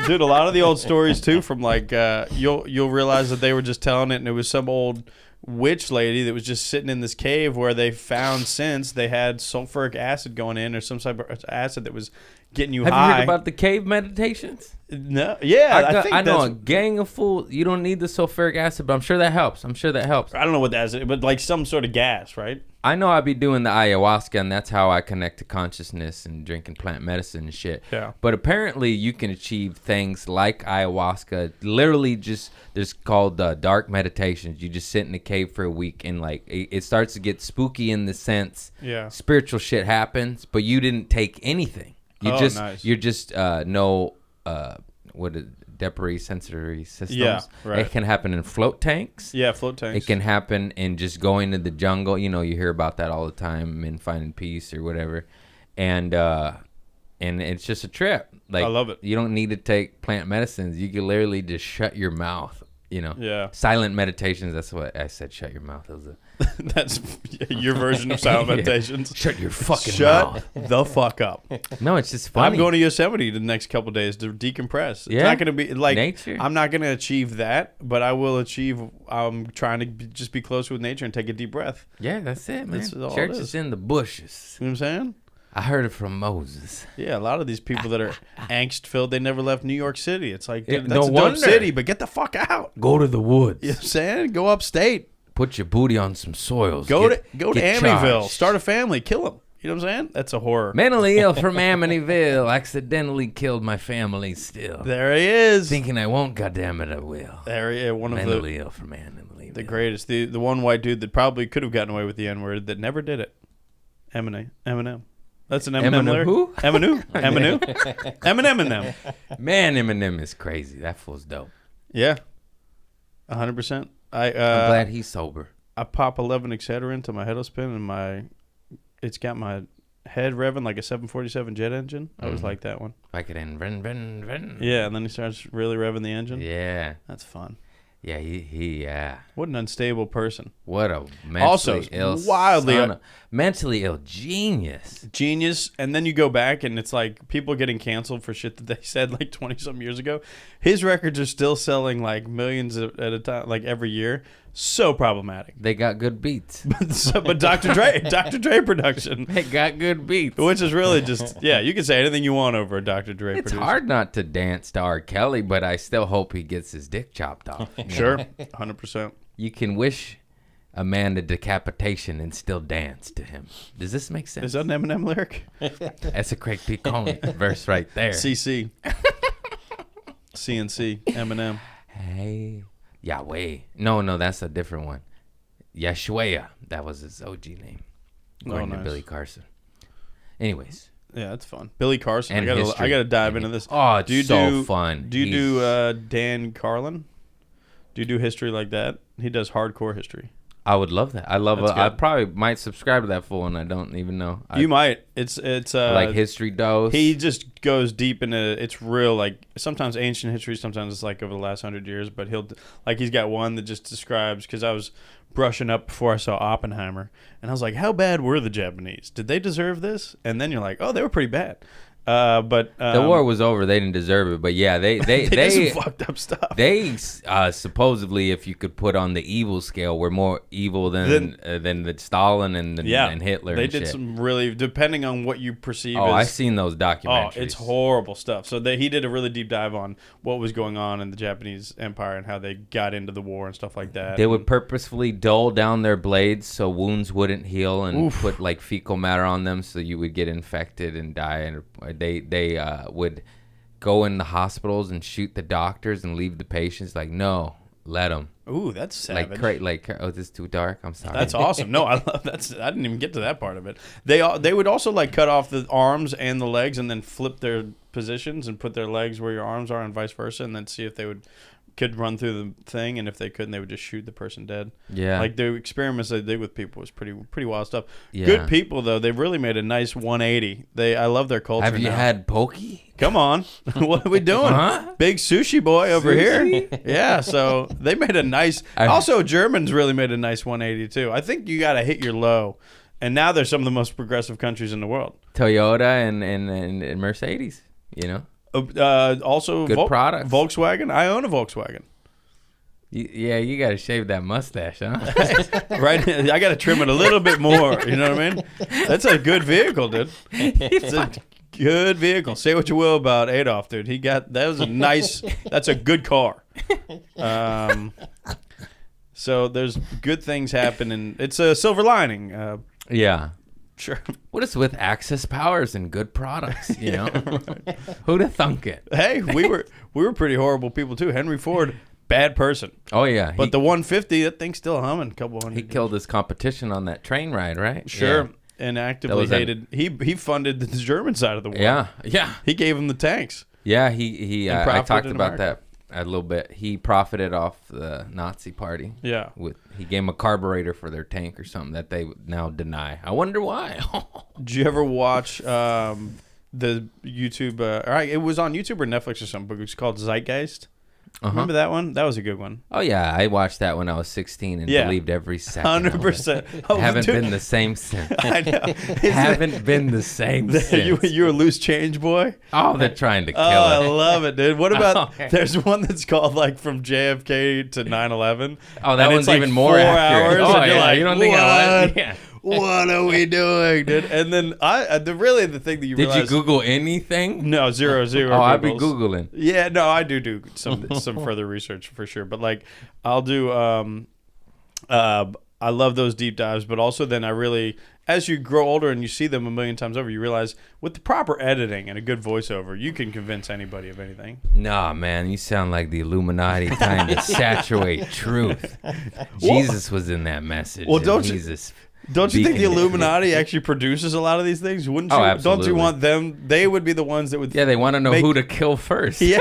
dude, a lot of the old stories too. From like you'll realize that they were just telling it, and it was some old witch lady that was just sitting in this cave where they found since they had sulfuric acid going in, or some type of acid that was getting you Have high. you heard about the cave meditations? No, yeah, I know a gang of fools. You don't need the sulfuric acid, but I'm sure that helps. I don't know what that is, but like some sort of gas, right? I know I be doing the ayahuasca, and that's how I connect to consciousness and drinking plant medicine and shit. Yeah. But apparently, you can achieve things like ayahuasca. Literally, just there's called dark meditations. You just sit in a cave for a week, and like it starts to get spooky in the sense. Yeah. Spiritual shit happens, but you didn't take anything. Nice. You're just what is debris sensory systems. Yeah, right. It can happen in float tanks. Yeah, float tanks. It can happen in just going to the jungle. You know, you hear about that all the time in Finding Peace or whatever. And it's just a trip. Like, I love it. You don't need to take plant medicines. You can literally just shut your mouth, you know. Yeah. Silent meditations. That's what I said, shut your mouth. That was That's your version of silent meditations. Shut your fucking Shut mouth. the fuck up. No, it's just funny. I'm going to Yosemite the next couple days to decompress. It's Yeah. not going to be like Nature. I'm not going to achieve that, but I will achieve. I'm trying to just be closer with nature and take a deep breath. Yeah, that's it, man. That's all it Church is. is in the bushes. You know what I'm saying? I heard it from Moses. Yeah, a lot of these people that are angst filled, they never left New York City. It's like, Yeah, dude, no that's a dope wonder. city, but get the fuck out. Go to the woods. You know what I'm saying? Go upstate. Put your booty on some soils. Go to get Amityville. charged. Start a family. Kill them. You know what I'm saying? That's a horror. Mentally ill from Amityville. Accidentally killed my family still. There he is. Thinking I won't, goddammit, I will. There he is. One of Mentally ill from Amityville. the greatest. The one white dude that probably could have gotten away with the N-word that never did it. Eminem. That's an Eminem Eminem lyric. who? Eminem. Eminem. Man, Eminem is crazy. That fool's dope. Yeah. 100%. I'm glad he's sober. I pop 11 Excedrin to my head will spin, and it's got my head revving like a 747 jet engine. I always like that one. Like it in ven. Yeah, and then he starts really revving the engine. Yeah. That's fun. Yeah, yeah. What an unstable person. What a mentally Also, ill wildly mentally ill genius. Genius. And then you go back and it's like people getting canceled for shit that they said like 20 some years ago. His records are still selling like millions at a time, like every year. So problematic. They got good beats. But Dr. Dre production, They got good beats. which is really just, yeah, you can say anything you want over a Dr. Dre It's producer. hard not to dance to R. Kelly, but I still hope he gets his dick chopped off. you Sure. know? 100%. You can wish a man a decapitation and still dance to him. Does this make sense? Is that an Eminem lyric? That's a Craig P. Conley verse right there. CC. CNC. Eminem. Hey, Yahweh. No, that's a different one. Yeshua. That was his OG name. According to nice. Billy Carson. Anyways. Yeah, that's fun. Billy Carson. And I history. gotta dive into this. Oh, it's Do you so do- fun. Do you do Dan Carlin? Do you do history like that? He does hardcore history. I would love that. I love That's I good. probably might subscribe to that fool, and I don't even know. You might. It's like history dose. He just goes deep into it's real like sometimes ancient history, sometimes it's like over the last 100 years. But he's got one that just describes because I was brushing up before I saw Oppenheimer, and I was like, how bad were the Japanese? Did they deserve this? And then you're like, oh, they were pretty bad. But The war was over. They didn't deserve it. But yeah, they did some fucked up stuff. They supposedly, if you could put on the evil scale, were more evil than the Stalin and Hitler. They and did shit. some really, depending on what you perceive. Oh, as, I've seen those documentaries. Oh, it's horrible stuff. So he did a really deep dive on what was going on in the Japanese Empire and how they got into the war and stuff like that. They would purposefully dull down their blades so wounds wouldn't heal, and put like fecal matter on them so you would get infected and die. And they would go in the hospitals and shoot the doctors and leave the patients like, no, let them. Ooh, that's savage. Oh, this is too dark. I'm sorry. That's awesome. No, I love that. I didn't even get to that part of it. They would also like cut off the arms and the legs and then flip their positions and put their legs where your arms are and vice versa, and then see if they could run through the thing, and if they couldn't, they would just shoot the person dead. Yeah. Like the experiments they did with people was pretty wild stuff. Yeah. Good people though. They've really made a nice 180. I love their culture. Have you now. had pokey? Come on. What are we doing? Huh? Big sushi boy over Sushi? here. Yeah, so they made a nice... Also, Germans really made a nice 180, too. I think you got to hit your low. And now they're some of the most progressive countries in the world. Toyota and Mercedes, you know? Also, Good products. Volkswagen. I own a Volkswagen. You got to shave that mustache, huh? Right? I got to trim it a little bit more. You know what I mean? That's a good vehicle, dude. It's a good vehicle. Say what you will about Adolf, dude. That's a good car. So there's good things happening. It's a silver lining. Yeah. Sure. What is with access powers and good products, you know? Who'd have thunk it? Hey, we were pretty horrible people too. Henry Ford, bad person. Oh, yeah. But the 150, that thing's still humming. Couple hundred. He killed his competition on that train ride, right? Sure. Yeah. And actively hated. He funded the German side of the war. Yeah. Yeah. He gave him the tanks. Yeah, he I profited talked in about America. that a little bit. He profited off the Nazi party. Yeah. He gave him a carburetor for their tank or something that they now deny. I wonder why. Did you ever watch the YouTube? It was on YouTube or Netflix or something. But it was called Zeitgeist. Remember that one? That was a good one. Oh, yeah. I watched that when I was 16 and believed every second. 100%. Haven't been the same since. I know. Haven't been the same since. You're a loose change boy? Oh, they're trying to kill I it. love it, dude. What about, Okay. there's one that's called like from JFK to 9/11. Oh, that and one's it's like even more 4 accurate. hours. Oh, and you're yeah. like, You don't think I what? was? Yeah. What are we doing, dude? And then the thing that you Did realize. you Google anything? No, zero. Oh, I'd be Googles. Googling. Yeah, no, I do some further research for sure. But like, I'll do. I love those deep dives, but also then as you grow older and you see them a million times over, you realize with the proper editing and a good voiceover, you can convince anybody of anything. Nah, man, you sound like the Illuminati trying to saturate truth. Jesus was in that message. Well, and don't you- he's this Don't you think the beacon. Illuminati actually produces a lot of these things? Wouldn't you? Oh, Don't absolutely. you want them? They would be the ones that would. Yeah, they want to know make- who to kill first. Yeah.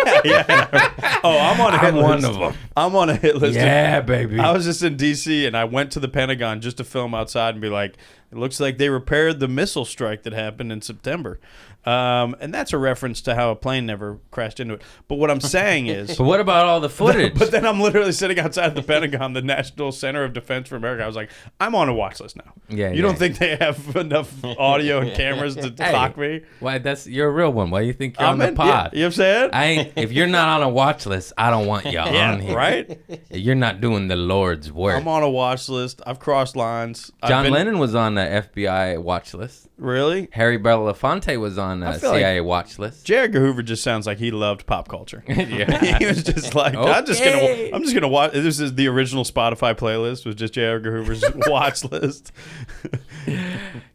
Oh, I'm on a hit I'm list. one of them. I'm on a hit list. Yeah, baby. I was just in D.C. and I went to the Pentagon just to film outside and be like, it looks like they repaired the missile strike that happened in September. And that's a reference to how a plane never crashed into it. But what I'm saying is... But what about all the footage? But then I'm literally sitting outside the Pentagon, the National Center of Defense for America. I was like, I'm on a watch list now. Yeah, You don't think they have enough audio and cameras to clock me? Why? You're a real one. Why do you think you're on the Yeah, pod? you know what I'm saying? If you're not on a watch list, I don't want you on here. right? You're not doing the Lord's work. I'm on a watch list. I've crossed lines. John Lennon was on the FBI watch list. Really? Harry Belafonte was on a feel like- CIA watch list. J. Edgar Hoover just sounds like he loved pop culture. Yeah. He was just like, I'm just gonna watch. This is the original Spotify playlist. Was just J. Edgar Hoover's watch list.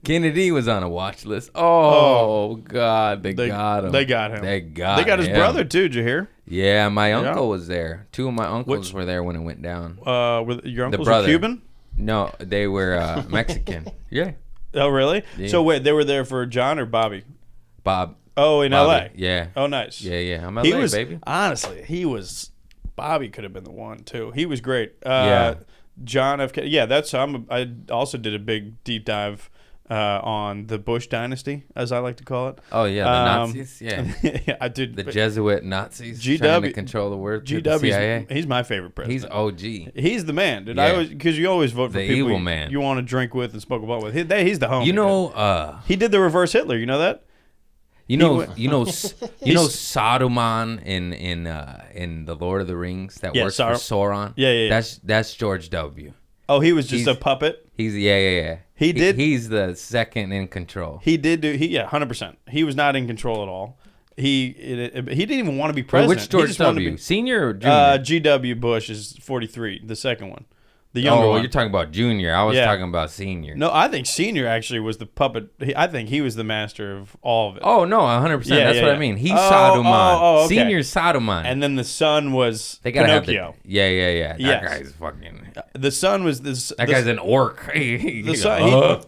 Kennedy was on a watch list. Oh, God, they got him. They got him. They got his him. brother too. Did you hear? Yeah, my uncle was there. Two of my uncles Which- were there when it went down. With your uncles brother. were Cuban? No, they were Mexican. Yeah, Oh, really? Yeah. So wait, they were there for John or Bobby? Bob. Oh, in Bobby. L.A. Yeah. Oh, nice. Yeah. I'm LA, He was baby. honestly. Bobby could have been the one too. He was great. Yeah. John F. Kennedy. Yeah, I also did a big deep dive on the Bush dynasty, as I like to call it. Oh yeah, the Nazis. Yeah, Yeah, I did. the Jesuit Nazis GW trying to control the world. through the CIA. He's my favorite president. He's OG. He's the man, dude. Yeah. Because you always vote for The people evil man. you want to drink with and smoke a blunt with. He's the homie. You dude. know, he did the reverse Hitler. You know that? You know Saruman in the Lord of the Rings that works for Sauron. Yeah. That's George W. Oh, he was just a puppet. He's yeah. He's the second in control. He did do 100%. He was not in control at all. He didn't even want to be president. Which George W? Senior or junior? G.W. Bush is 43, the second one. The younger one. You're talking about junior. I was talking about senior. No, I think senior actually was the puppet. I think he was the master of all of it. Oh, no, 100%. That's what I mean. He's Saruman. Okay. Senior's Saruman. And then the son was they gotta Pinocchio. Yeah. That guy's fucking... The son was this... That guy's an orc. The son,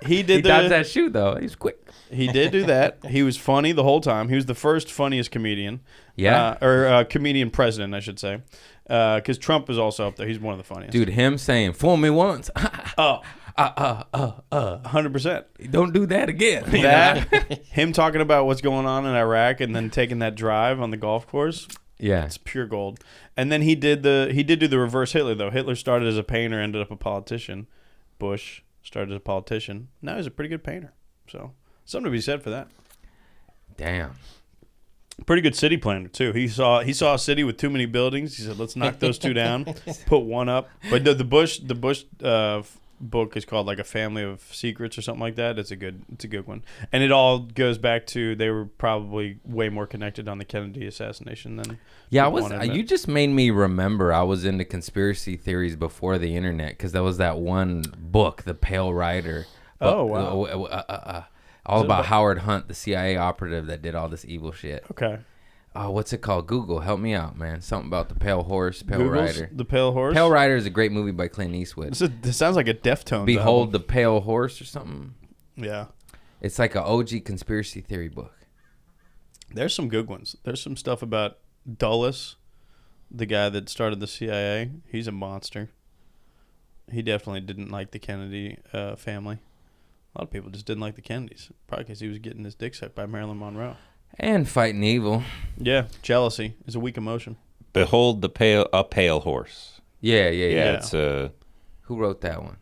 he did he dodged that shoe, though. He's quick. He did do that. He was funny the whole time. He was the first funniest comedian. Yeah. Or comedian president, I should say. Because Trump is also up there. He's one of the funniest. Dude, him saying, fool me once. 100%. Don't do that again. That, him talking about what's going on in Iraq and then taking that drive on the golf course. Yeah. It's pure gold. And then he did do the reverse Hitler, though. Hitler started as a painter, ended up a politician. Bush started as a politician. Now he's a pretty good painter. So, something to be said for that. Damn. Pretty good city planner too. He saw a city with too many buildings. He said, "Let's knock those two down, put one up." But the Bush book is called like A Family of Secrets or something like that. It's a good one, and it all goes back to they were probably way more connected on the Kennedy assassination than. Yeah, I was. You just made me remember I was into conspiracy theories before the internet because there was that one book, The Pale Rider. Oh wow. All about Howard Hunt, the CIA operative that did all this evil shit. Okay. Oh, what's it called? Google, help me out, man. Something about the Pale Horse, Pale Rider. The Pale Horse? Pale Rider is a great movie by Clint Eastwood. This sounds like a Deftones Behold album. the Pale Horse or something. Yeah. It's like an OG conspiracy theory book. There's some good ones. There's some stuff about Dulles, the guy that started the CIA. He's a monster. He definitely didn't like the Kennedy family. A lot of people just didn't like the Kennedys. Probably because he was getting his dick sucked by Marilyn Monroe. And fighting evil. Yeah, jealousy is a weak emotion. Behold a pale horse. Yeah. It's Who wrote that one?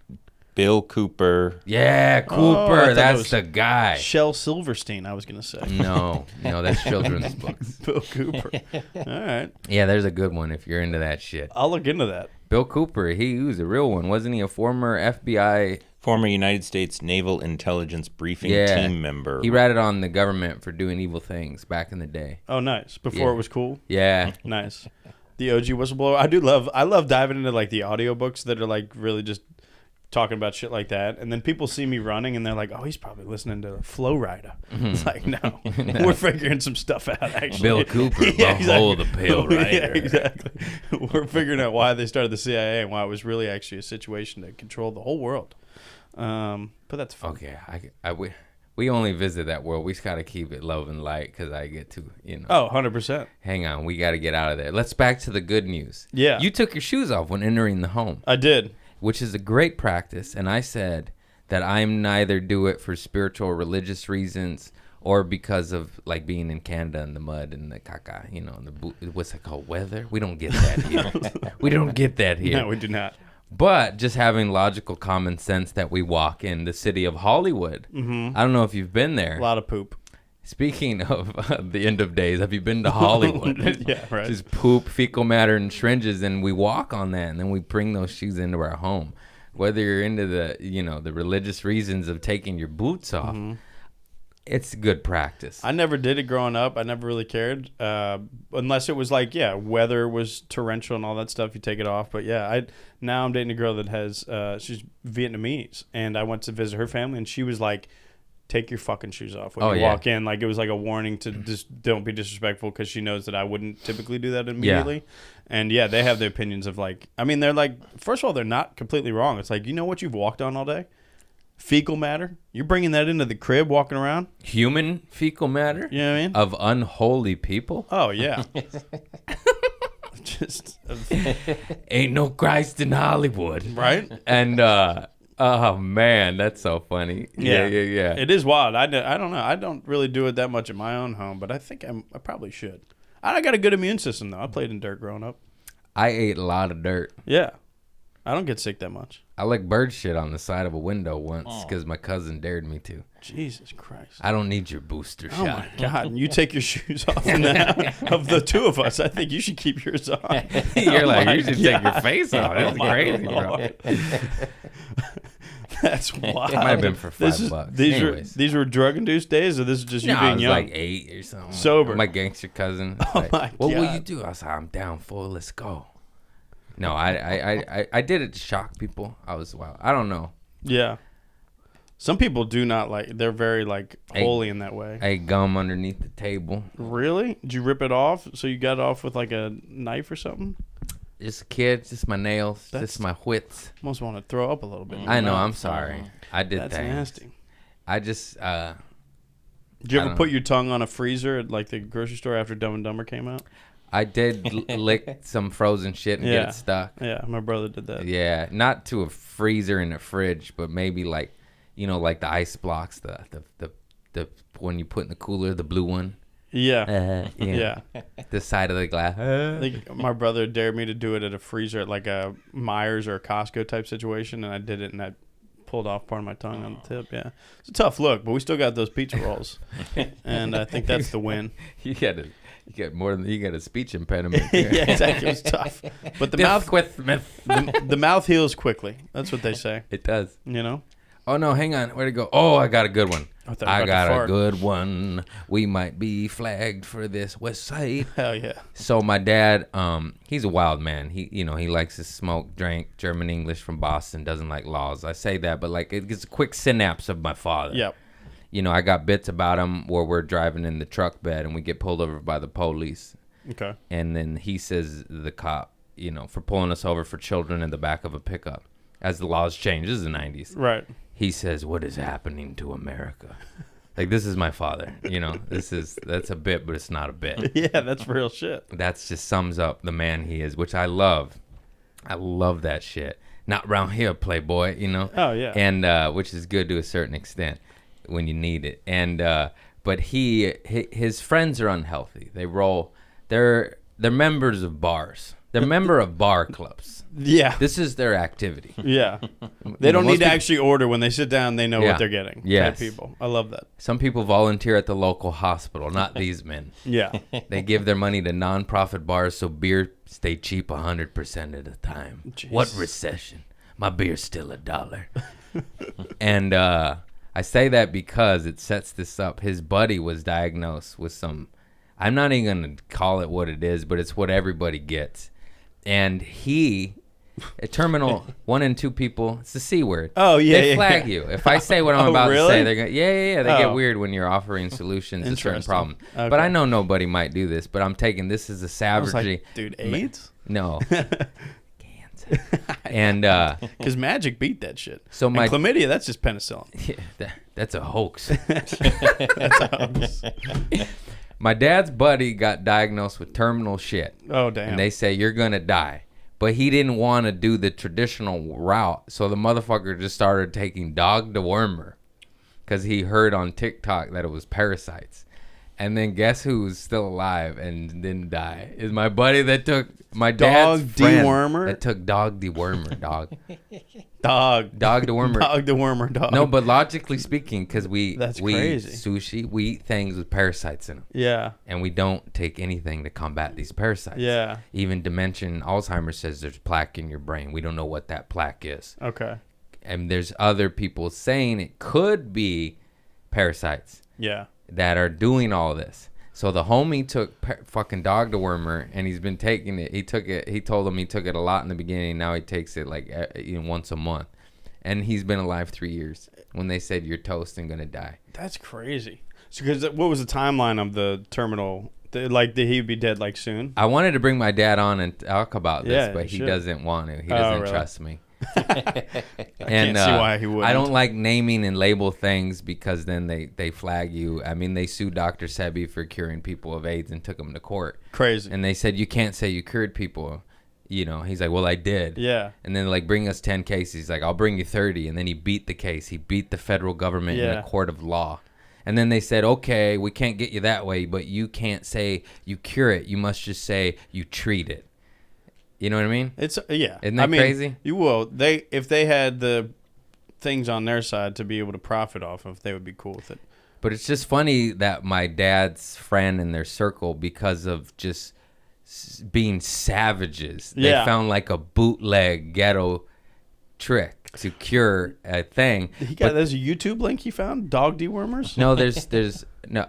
Bill Cooper. Yeah, Cooper. That's the guy. Shel Silverstein, I was going to say. No, that's children's books. Bill Cooper. All right. Yeah, there's a good one if you're into that shit. I'll look into that. Bill Cooper, he was a real one. Wasn't he a former FBI... Former United States Naval Intelligence Briefing team member. He ratted on the government for doing evil things back in the day. Oh, nice. Before it was cool? Yeah. Nice. The OG whistleblower. I love diving into like the audiobooks that are like really just talking about shit like that. And then people see me running and they're like, oh, he's probably listening to Flow Rider. Mm-hmm. It's like, no. We're figuring some stuff out, actually. Bill Cooper, behold the Pale Rider. Yeah, exactly. We're figuring out why they started the CIA and why it was really actually a situation that controlled the whole world. But that's fun. Okay, we only visit that world. We just got to keep it love and light because I get to, Oh, 100%. Hang on, we got to get out of there. Let's back to the good news. Yeah. You took your shoes off when entering the home. I did. Which is a great practice, and I said that I'm neither do it for spiritual or religious reasons or because of like being in Canada and the mud and the caca, what's it called, weather? We don't get that here. We don't get that here. No, we do not. But just having logical common sense that we walk in the city of Hollywood. Mm-hmm. I don't know if you've been there. A lot of poop. Speaking of the end of days, have you been to Hollywood? Yeah, right. Just poop, fecal matter, and syringes, and we walk on that, and then we bring those shoes into our home. Whether you're into the religious reasons of taking your boots off, it's good practice. I never did it growing up. I never really cared, unless it was like, weather was torrential and all that stuff. You take it off. But now I'm dating a girl that has she's Vietnamese, and I went to visit her family, and she was like, take your fucking shoes off when you walk in. Like, it was like a warning to just don't be disrespectful, because she knows that I wouldn't typically do that immediately. And they have their opinions of like, I mean, they're like, first of all, they're not completely wrong. It's like, you know what you've walked on all day? Fecal matter. You're bringing that into the crib walking around? Human fecal matter? You know what I mean? Of unholy people? Oh, yeah. Just ain't no Christ in Hollywood. Right? And oh man, that's so funny. Yeah. It is wild. I don't know. I don't really do it that much in my own home, but I think I probably should. I got a good immune system though. I played in dirt growing up. I ate a lot of dirt. Yeah. I don't get sick that much. I licked bird shit on the side of a window once because my cousin dared me to. Jesus Christ. I don't need your booster Oh shot. my God! You take your shoes off now. Of the two of us, I think you should keep yours on. You're like, my you should take your God. face off. That's my crazy, bro. Lord. That's wild. It might have been for $5. Anyways. These were drug-induced days, or this is just you No, I being was young? like 8 or something. Sober. My gangster cousin. was Oh like, my what will God. you do? I was like, I'm down for it. Let's go. No, I did it to shock people. I was wild. I don't know. Yeah. Some people do not like. They're very like holy in that way. I ate gum underneath the table. Really? Did you rip it off? So you got it off with like a knife or something? Just a kid, just my nails, just my wits. Almost want to throw up a little bit. in your I know. mouth. I'm sorry. I did That's things. nasty. I just. Did you I ever don't put know. your tongue on a freezer at like the grocery store after Dumb and Dumber came out? I did lick some frozen shit and get Yeah. it stuck. Yeah, my brother did that. Yeah, not to a freezer in a fridge, but maybe like, like the ice blocks, the one you put in the cooler, the blue one. Yeah. Yeah. The side of the glass. I think my brother dared me to do it at a freezer at like a Myers or a Costco type situation, and I did it, and I pulled off part of my tongue on the tip. Yeah, it's a tough look, but we still got those pizza rolls, and I think that's the win. You got a speech impediment. Yeah, exactly. It was tough, but the mouth the mouth heals quickly. That's what they say. It does. You know. Oh no, hang on. Where'd it go? Oh, I got a good one. I thought you were I about to got a fart. good one. We might be flagged for this West Side. Hell yeah. So my dad, he's a wild man. He likes to smoke, drink, German English from Boston, doesn't like laws. I say that, but like it's a quick synapse of my father. Yep. I got bits about him where we're driving in the truck bed and we get pulled over by the police. Okay. And then he says the cop, for pulling us over for children in the back of a pickup. As the laws change, this is the 90s. Right. He says, "What is happening to America?" Like, this is my father. That's a bit, but it's not a bit. Yeah, that's real shit. That's just sums up the man he is, which I love. I love that shit. Not round here, playboy, Oh yeah. and which is good to a certain extent when you need it. And but his friends are unhealthy. They're members of bars. They're member of bar clubs. Yeah. This is their activity. Yeah. They don't most need to people- actually order. When they sit down, they know Yeah. what they're getting. Yes. Type people. I love that. Some people volunteer at the local hospital, not these men. Yeah. They give their money to non-profit bars so beer stay cheap 100% of the time. What Jesus. recession? My beer's still $1. And I say that because it sets this up. His buddy was diagnosed with some, I'm not even going to call it what it is, but it's what everybody gets. And a terminal 1 and 2 people, it's the C word. Oh, yeah, They yeah, flag yeah. you. If I say what I'm Oh, about to really? say, they're going to, yeah. They get Oh. weird when you're offering solutions to certain Interesting. problems. Okay. But I know nobody might do this, but I'm taking this as a I was savagery. like, dude, AIDS? No. Cancer. And Because Magic beat that shit. So my- and chlamydia, that's just penicillin. that's a hoax. That's a hoax. My dad's buddy got diagnosed with terminal shit. Oh, damn. And they say, you're going to die. But he didn't want to do the traditional route. So the motherfucker just started taking dog dewormer. Because he heard on TikTok that it was parasites. And then guess who's still alive and didn't die? Is my buddy that took my dad's Dog friend dewormer? that took dog dewormer, dog. Dog Dewormer. Dog dewormer, dog. No, but logically speaking, because we That's eat crazy. sushi, we eat things with parasites in them. Yeah. And we don't take anything to combat these parasites. Yeah. Even dementia and Alzheimer's says there's plaque in your brain. We don't know what that plaque is. Okay. And there's other people saying it could be parasites Yeah. that are doing all this. So the homie took fucking dog dewormer, and he's been taking it. He took it. He told him he took it a lot in the beginning. Now he takes it like once a month, and he's been alive 3 years. When they said you're toast and gonna die. That's crazy. So, because what was the timeline of the terminal? Did he be dead like soon? I wanted to bring my dad on and talk about this, Yeah, but you he should. doesn't want to. He Oh, doesn't really? trust me. I can't see why he wouldn't. I don't like naming and label things because then they flag you. I mean, they sued Dr. Sebi for curing people of AIDS and took him to court. Crazy. And they said, you can't say you cured people. He's like, well, I did. Yeah. And then like, bring us 10 cases. He's like, I'll bring you 30. And then he beat the case. He beat the federal government in Yeah. a court of law. And then they said, okay, we can't get you that way, but you can't say you cure it. You must just say you treat it. You know what I mean? It's yeah. Isn't that crazy? You will. If they had the things on their side to be able to profit off of, they would be cool with it. But it's just funny that my dad's friend in their circle, because of just being savages, they found like a bootleg ghetto trick to cure a thing. There's a YouTube link he found. Dog dewormers. No, there's no.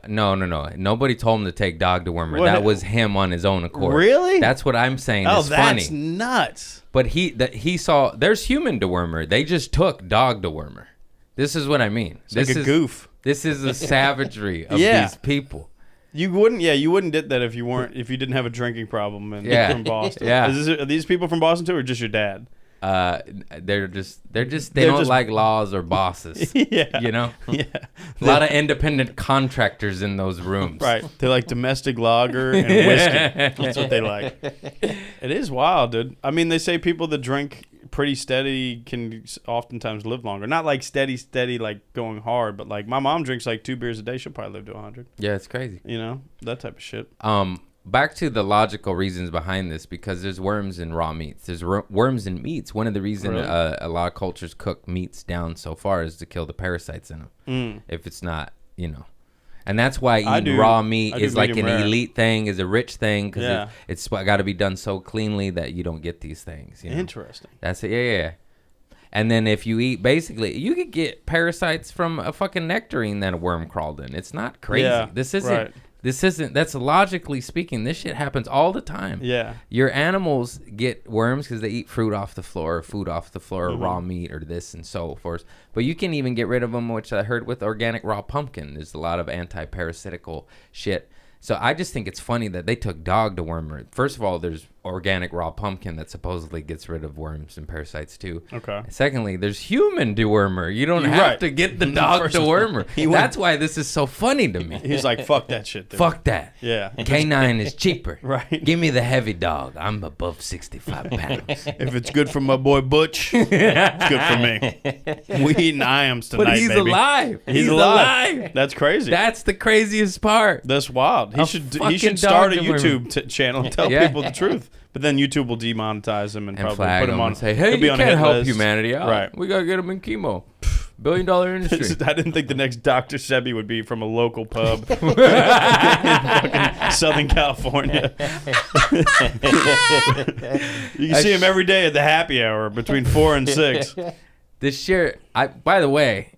Nobody told him to take dog dewormer. That was him on his own accord. Really? That's what I'm saying. Oh, it's that's funny. nuts. But he saw there's human dewormer. They just took dog dewormer. This is what I mean. It's like a goof. This is the savagery of these people. You wouldn't get that if you didn't have a drinking problem and from Boston. Yeah. Are these people from Boston too, or just your dad? They don't like laws or bosses. Yeah. You know? Yeah. A lot of independent contractors in those rooms. Right. They like domestic lager and whiskey. That's what they like. It is wild, dude. I mean, they say people that drink pretty steady can oftentimes live longer. Not like steady, like going hard, but like my mom drinks like 2 beers a day. She'll probably live to 100. Yeah, it's crazy. You know, that type of shit. Back to the logical reasons behind this, because there's worms in raw meats. There's worms in meats. One of the reasons Really? A lot of cultures cook meats down so far is to kill the parasites in them. If it's not, and that's why eating raw meat is like an elite thing, is a rich thing, because it's got to be done so cleanly that you don't get these things. Interesting. That's it. Yeah. And then if you eat, basically, you could get parasites from a fucking nectarine that a worm crawled in. It's not crazy. Yeah, This isn't. right. That's logically speaking, this shit happens all the time. Yeah. Your animals get worms because they eat fruit off the floor, or food off the floor, or raw meat, or this and so forth. But you can even get rid of them, which I heard with organic raw pumpkin. There's a lot of anti-parasitical shit. So I just think it's funny that they took dog dewormer. First of all, there's organic raw pumpkin that supposedly gets rid of worms and parasites too. Okay. Secondly, there's human dewormer. You don't have to get the dog dewormer. That's why this is so funny to me. He's like, fuck that shit, dude. Fuck that. Yeah. K9 is cheaper. Right. Give me the heavy dog. I'm above 65 pounds. If it's good for my boy Butch, it's good for me. We eating iams tonight, But he's baby. alive. He's alive. That's crazy. That's the craziest part. That's wild. He fucking should start a dog YouTube channel and tell people the truth. But then YouTube will demonetize him and probably flag put him on. and say, hey, he'll be you on a can't hit help list. humanity out. Right. We got to get him in chemo. $1 billion industry. I didn't think the next Dr. Sebi would be from a local pub in fucking Southern California. You can see him every day at the happy hour between 4 and 6. This shit, by the way,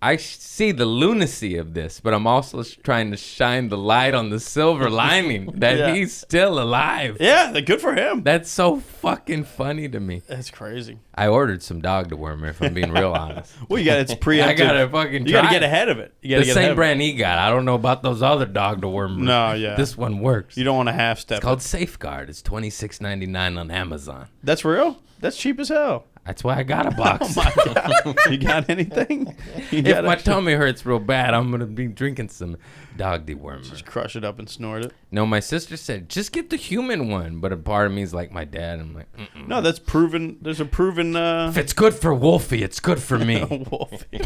I see the lunacy of this, but I'm also trying to shine the light on the silver lining that he's still alive. Yeah, good for him. That's so fucking funny to me. That's crazy. I ordered some dog dewormer, if I'm being real honest. Well, it's preemptive. I gotta fucking You gotta try get it. ahead of it. You The gotta get ahead same of brand he got. I don't know about those other dog dewormers. No, yeah. This one works. You don't want to half step. It's called Safeguard. It's $26.99 on Amazon. That's real? That's cheap as hell. That's why I got a box. Oh my God. You got anything? If my tummy hurts real bad, I'm gonna be drinking some dog dewormer. Just crush it up and snort it. No, my sister said just get the human one, but a part of me is like my dad. I'm like, mm-mm. No, that's proven. There's a proven. If it's good for Wolfie, it's good for me. Wolfie.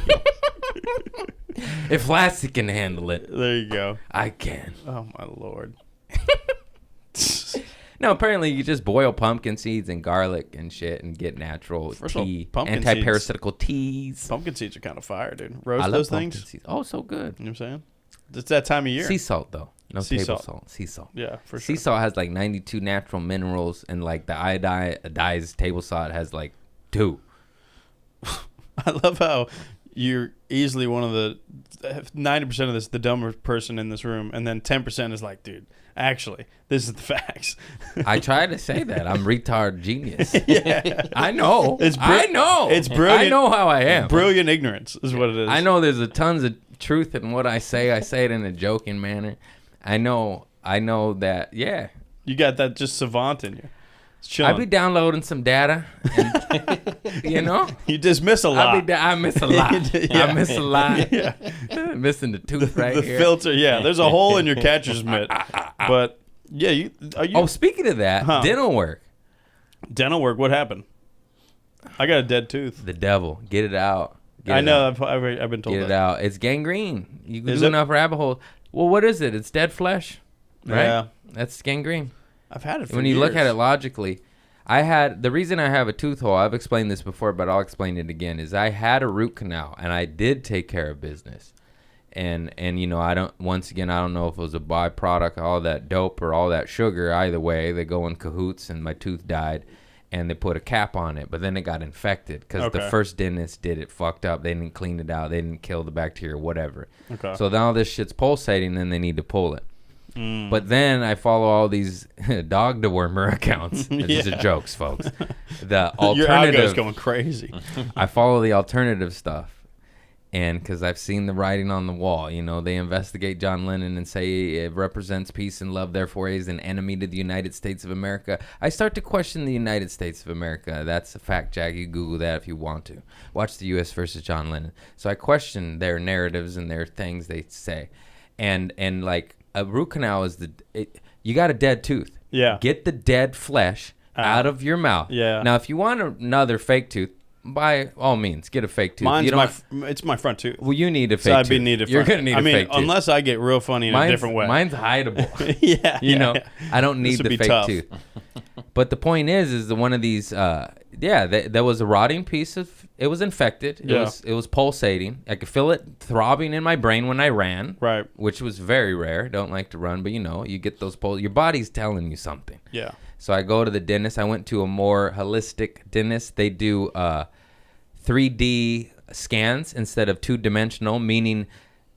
If Lassie can handle it, There you go. I can. Oh my Lord. No, apparently you just boil pumpkin seeds and garlic and shit and get natural First of all, tea, pumpkin anti-parasitical teas. Pumpkin seeds are kind of fire, dude. I Roast love those pumpkin things. seeds. Oh, so good. You know what I'm saying? It's that time of year. Sea salt though, no Sea table salt. salt. Sea salt. Yeah, for Sea sure. salt has like 92 natural minerals, and like the iodized table salt has like 2. I love how you're easily one of the 90% of this, the dumber person in this room, and then 10% is like, dude, actually, this is the facts. I try to say that I'm retard genius. Yeah. I know. I know. It's brilliant. I know how I am. Brilliant ignorance is what it is. I know there's a tons of truth in what I say. I say it in a joking manner. I know that. Yeah. You got that just savant in you. It's I chilling. be downloading some data, and, you know. You dismiss a lot. I miss a lot. Yeah. I miss a lot. Yeah. Missing the tooth right The here. filter, yeah. There's a hole in your catcher's mitt. But yeah, are you Oh, speaking of that, dental work. dental work? What happened? I got a dead tooth. The devil. Get it out. Get I it know. out. I've been told Get that. it out. It's gangrene. You can Is do it? enough rabbit holes. Well, what is it? It's dead flesh, right? Yeah. That's gangrene. I've had it for When you look at years. it logically, The reason I have a tooth hole, I've explained this before, but I'll explain it again, is I had a root canal, and I did take care of business. And I don't know if it was a byproduct, all that dope or all that sugar. Either way, they go in cahoots, and my tooth died, and they put a cap on it. But then it got infected because the first dentist did it fucked up. They didn't clean it out. They didn't kill the bacteria or whatever. Okay. So now this shit's pulsating, and they need to pull it. But then I follow all these dog dewormer accounts. These are jokes, folks. The alternative. Your algo's going crazy. I follow the alternative stuff. And because I've seen the writing on the wall, they investigate John Lennon and say it represents peace and love, therefore he is an enemy to the United States of America. I start to question the United States of America. That's a fact, Jack. You Google that if you want to. Watch the U.S. versus John Lennon. So I question their narratives and their things they say. And like a root canal is you got a dead tooth. Yeah. Get the dead flesh out of your mouth. Yeah. Now, if you want another fake tooth, by all means, get a fake tooth. It's my front tooth. Well, you need a fake tooth. You're going to need a fake tooth. Unless I get real funny in a different way. Mine's hideable. I don't need the fake tooth. But the point is that one of these, there was a rotting piece of, it was infected. It was pulsating. I could feel it throbbing in my brain when I ran. Right. Which was very rare. Don't like to run, but you get those your body's telling you something. Yeah. So I go to the dentist. I went to a more holistic dentist. They do 3D scans instead of 2-dimensional, meaning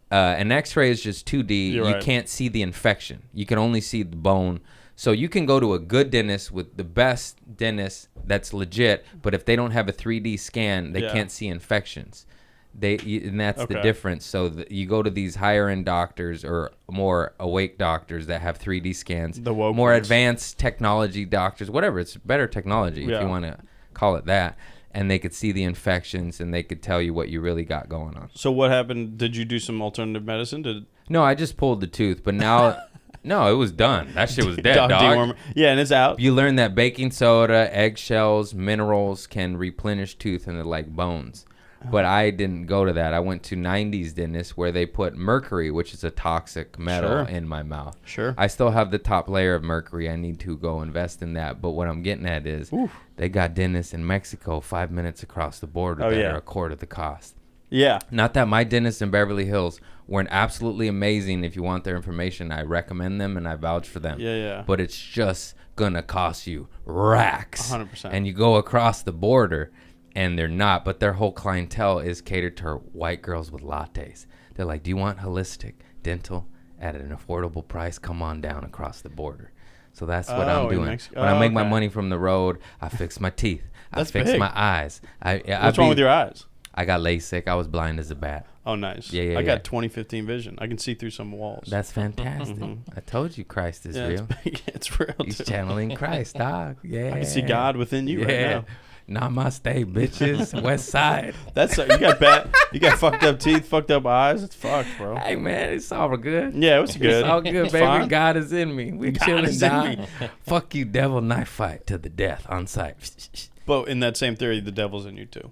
an X-ray is just 2D. You can't see the infection. You can only see the bone. So you can go to a good dentist with the best dentist that's legit, but if they don't have a 3D scan, they can't see infections. And that's the difference. So you go to these higher end doctors or more awake doctors that have 3D scans, more advanced technology doctors, whatever. It's better technology if you want to call it that. And they could see the infections and they could tell you what you really got going on. So what happened? Did you do some alternative medicine? No, I just pulled the tooth, but now... No, it was done. That shit was dead, dog. Yeah, and it's out. You learn that baking soda, eggshells, minerals can replenish tooth and they're like bones. But I didn't go to that. I went to 90s dentists where they put mercury, which is a toxic metal, in my mouth. Sure. I still have the top layer of mercury. I need to go invest in that. But what I'm getting at is they got dentists in Mexico 5 minutes across the border that are a quarter of the cost. Yeah. Not that my dentists in Beverly Hills weren't absolutely amazing. If you want their information, I recommend them and I vouch for them. Yeah. But it's just going to cost you racks. 100%. And you go across the border and they're not, but their whole clientele is catered to white girls with lattes. They're like, do you want holistic dental at an affordable price? Come on down across the border. So that's what I'm doing. When I make my money from the road, I fix my teeth. I fix my eyes. What's wrong with your eyes? I got LASIK. I was blind as a bat. Oh, nice. Yeah. I got 20/15 vision. I can see through some walls. That's fantastic. I told you Christ is real. It's real. He's channeling Christ, dog. Yeah. I can see God within you right now. Namaste, bitches. West Side. That's you got bad. You got fucked up teeth, fucked up eyes. It's fucked, bro. Hey man, it's all good. Yeah, it was good. It's all good, baby. Fine. God is in me. We chilling, dog. Fuck you, devil. Knife fight to the death on sight. But in that same theory, the devil's in you too.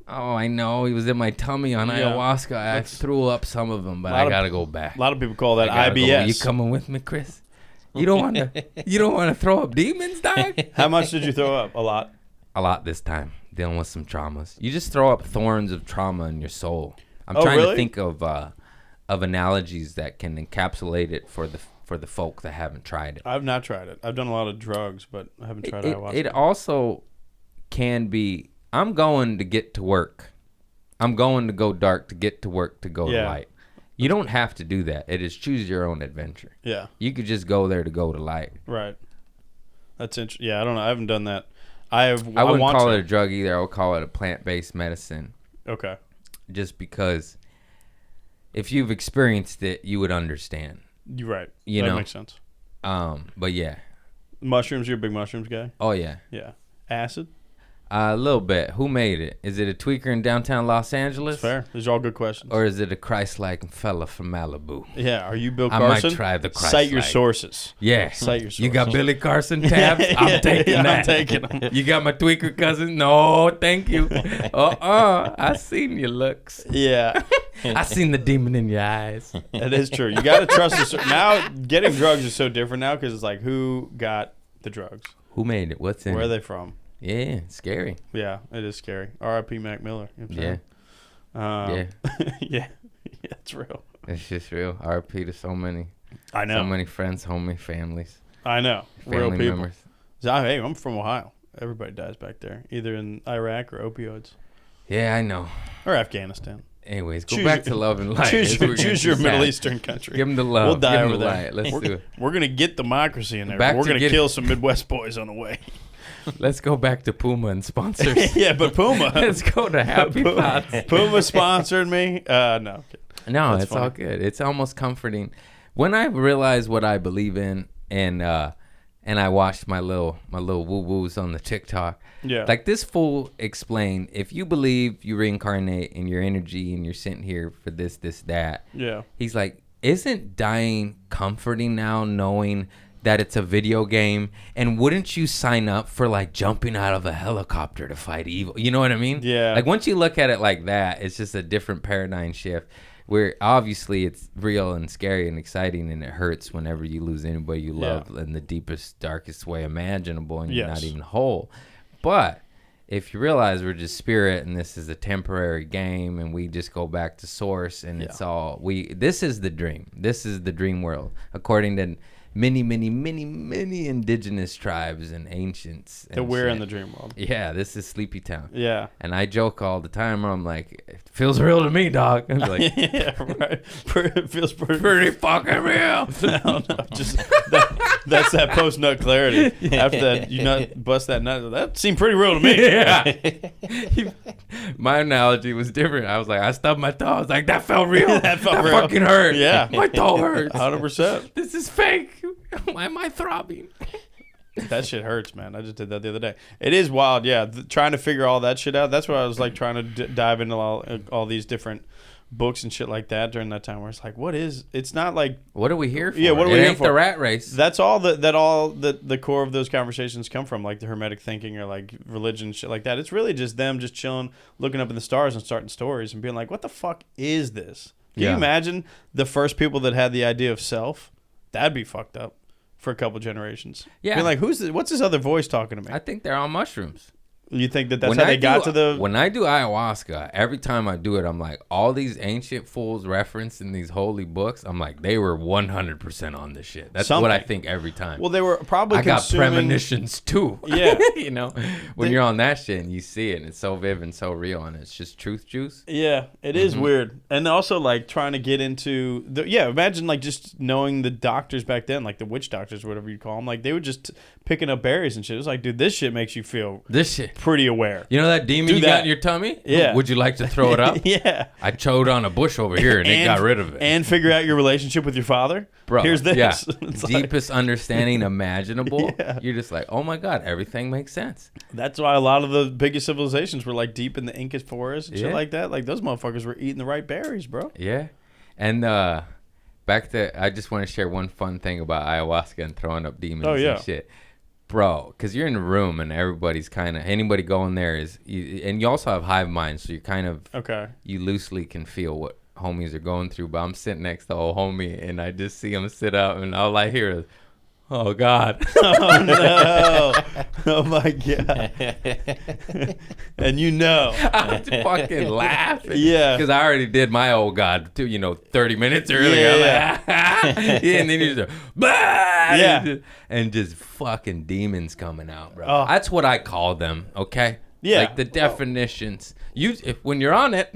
Oh, I know. He was in my tummy on ayahuasca. I threw up some of them, but I gotta go back. A lot of people call that IBS. You coming with me, Chris? You don't want to. You don't want to throw up demons, dog. How much did you throw up? A lot. A lot this time. Dealing with some traumas. You just throw up thorns of trauma in your soul. I'm trying to think of analogies that can encapsulate it for the folk that haven't tried it. I've not tried it. I've done a lot of drugs, but I haven't tried ayahuasca. It also can be. I'm going to get to work. I'm going to go dark to get to work to go to light. You don't have to do that. It is choose your own adventure. Yeah. You could just go there to go to light. Right. That's interesting. Yeah, I don't know. I haven't done that. I wouldn't call it a drug either. I would call it a plant-based medicine. Okay. Just because if you've experienced it, you would understand. You're right. That makes sense. But yeah. Mushrooms, you're a big mushrooms guy? Oh, yeah. Yeah. Acid? A little bit. Who made it? Is it a tweaker in downtown Los Angeles? That's fair. These are all good questions. Or is it a Christ-like fella from Malibu? Yeah. Are you Bill Carson? I might try the Christ-like. Cite your sources. Yeah. Cite your sources. You got Billy Carson tabs? I'm taking that. I'm taking them. You got my tweaker cousin? No, thank you. I seen your looks. Yeah. I seen the demon in your eyes. That is true. You got to trust the... Now, getting drugs is so different now because it's like, who got the drugs? Who made it? What's in Where it? are they from? Yeah, scary. Yeah, it is scary. R.I.P. Mac Miller. You know what I'm saying? Yeah, it's real. It's just real. RP to so many. I know. So many friends, homie, families, I know. Real family people. members. Hey, I'm from Ohio. Everybody dies back there, either in Iraq or opioids Yeah, I know. or Afghanistan. Anyways, go back to love and light. Choose That's what we're choose gonna your decide. Middle Eastern country. Give them the love. We'll die Give 'em over the there. light. Let's do it. We're gonna get democracy in there. Back But we're to gonna get- kill some Midwest boys on the way. Let's go back to Puma and sponsors. Yeah, but Puma. Let's go to Happy Pots. Puma sponsored me. No. No, That's it's all funny. good. It's almost comforting when I realize what I believe in, and I watched my little woo woos on the TikTok. Yeah. Like this fool explained, if you believe you reincarnate in your energy and you're sent here for this, that. Yeah. He's like, isn't dying comforting now, knowing that it's a video game? And wouldn't you sign up for like jumping out of a helicopter to fight evil? You know what I mean? Yeah. Like once you look at it like that, it's just a different paradigm shift. Where obviously it's real and scary and exciting, and it hurts whenever you lose anybody you love in the deepest, darkest way imaginable, and you're Yes. not even whole. But if you realize we're just spirit and this is a temporary game and we just go back to source and it's all this is the dream. This is the dream world, according to many indigenous tribes and ancients. That and we're in shit. the dream world. Yeah, this is Sleepy Town. Yeah. And I joke all the time where I'm like, it feels real to me, dog. I'm like, Yeah, right. It feels pretty fucking real. No, just that's that post nut clarity. After that, you nut bust that nut. That seemed pretty real to me. Yeah. My analogy was different. I was like, I stubbed my toe. I was like, that felt real. That felt real. Fucking hurt. Yeah. My toe hurts. 100%. This is fake. Why am I throbbing? That shit hurts, man. I just did that the other day. It is wild, yeah. Trying to figure all that shit out. That's why I was like trying to dive into all these different books and shit like that during that time. Where it's like, it's not like What are we here for? Yeah, what are we It here ain't for? the rat race. that's all the core of those conversations come from, like the Hermetic thinking or like religion shit like that. It's really just them just chilling, looking up in the stars and starting stories and being like, what the fuck is this? Can you imagine the first people that had the idea of self? That'd be fucked up for a couple generations. Yeah. Being like, what's this other voice talking to me? I think they're on mushrooms. You think that's how they got to the... When I do ayahuasca, every time I do it, I'm like, all these ancient fools referenced in these holy books, I'm like, they were 100% on this shit. That's what I Something. think every time. Well, they were probably I got consuming... premonitions too. Yeah. You know, when you're on that shit and you see it and it's so vivid and so real and it's just truth juice. Yeah, it is weird. And also, like, trying to get into... imagine, like, just knowing the doctors back then, like the witch doctors, whatever you call them. Like, they were just picking up berries and shit. It was like, dude, this shit makes you feel This shit. pretty aware. You know that demon Do you that. got in your tummy? Yeah. Would you like to throw it up? Yeah. I chewed on a bush over here and it got rid of it. And figure out your relationship with your father. Bro, Here's this. yeah. It's like- Deepest understanding imaginable. Yeah. You're just like, oh my God, everything makes sense. that's why a lot of the biggest civilizations were, like, deep in the Inca forest and shit Yeah. like that. Like, those motherfuckers were eating the right berries, bro. Yeah. And back to, I just want to share one fun thing about ayahuasca and throwing up demons yeah. and shit. Bro, because you're in a room and everybody's kind of, anybody going there is, and you also have hive mind, so you're kind of, Okay. you loosely can feel what homies are going through. But I'm sitting next to old homie and I just see him sit up and all I hear is, oh God. Oh, no. Oh, my God. And you know. I was fucking laughing. Yeah. Because I already did my old God, too, 30 minutes earlier. Yeah. I'm like, yeah, and then you just, bah! Yeah. And just fucking demons coming out, bro. Oh. That's what I call them, okay? Yeah. Like the definitions. When you're on it,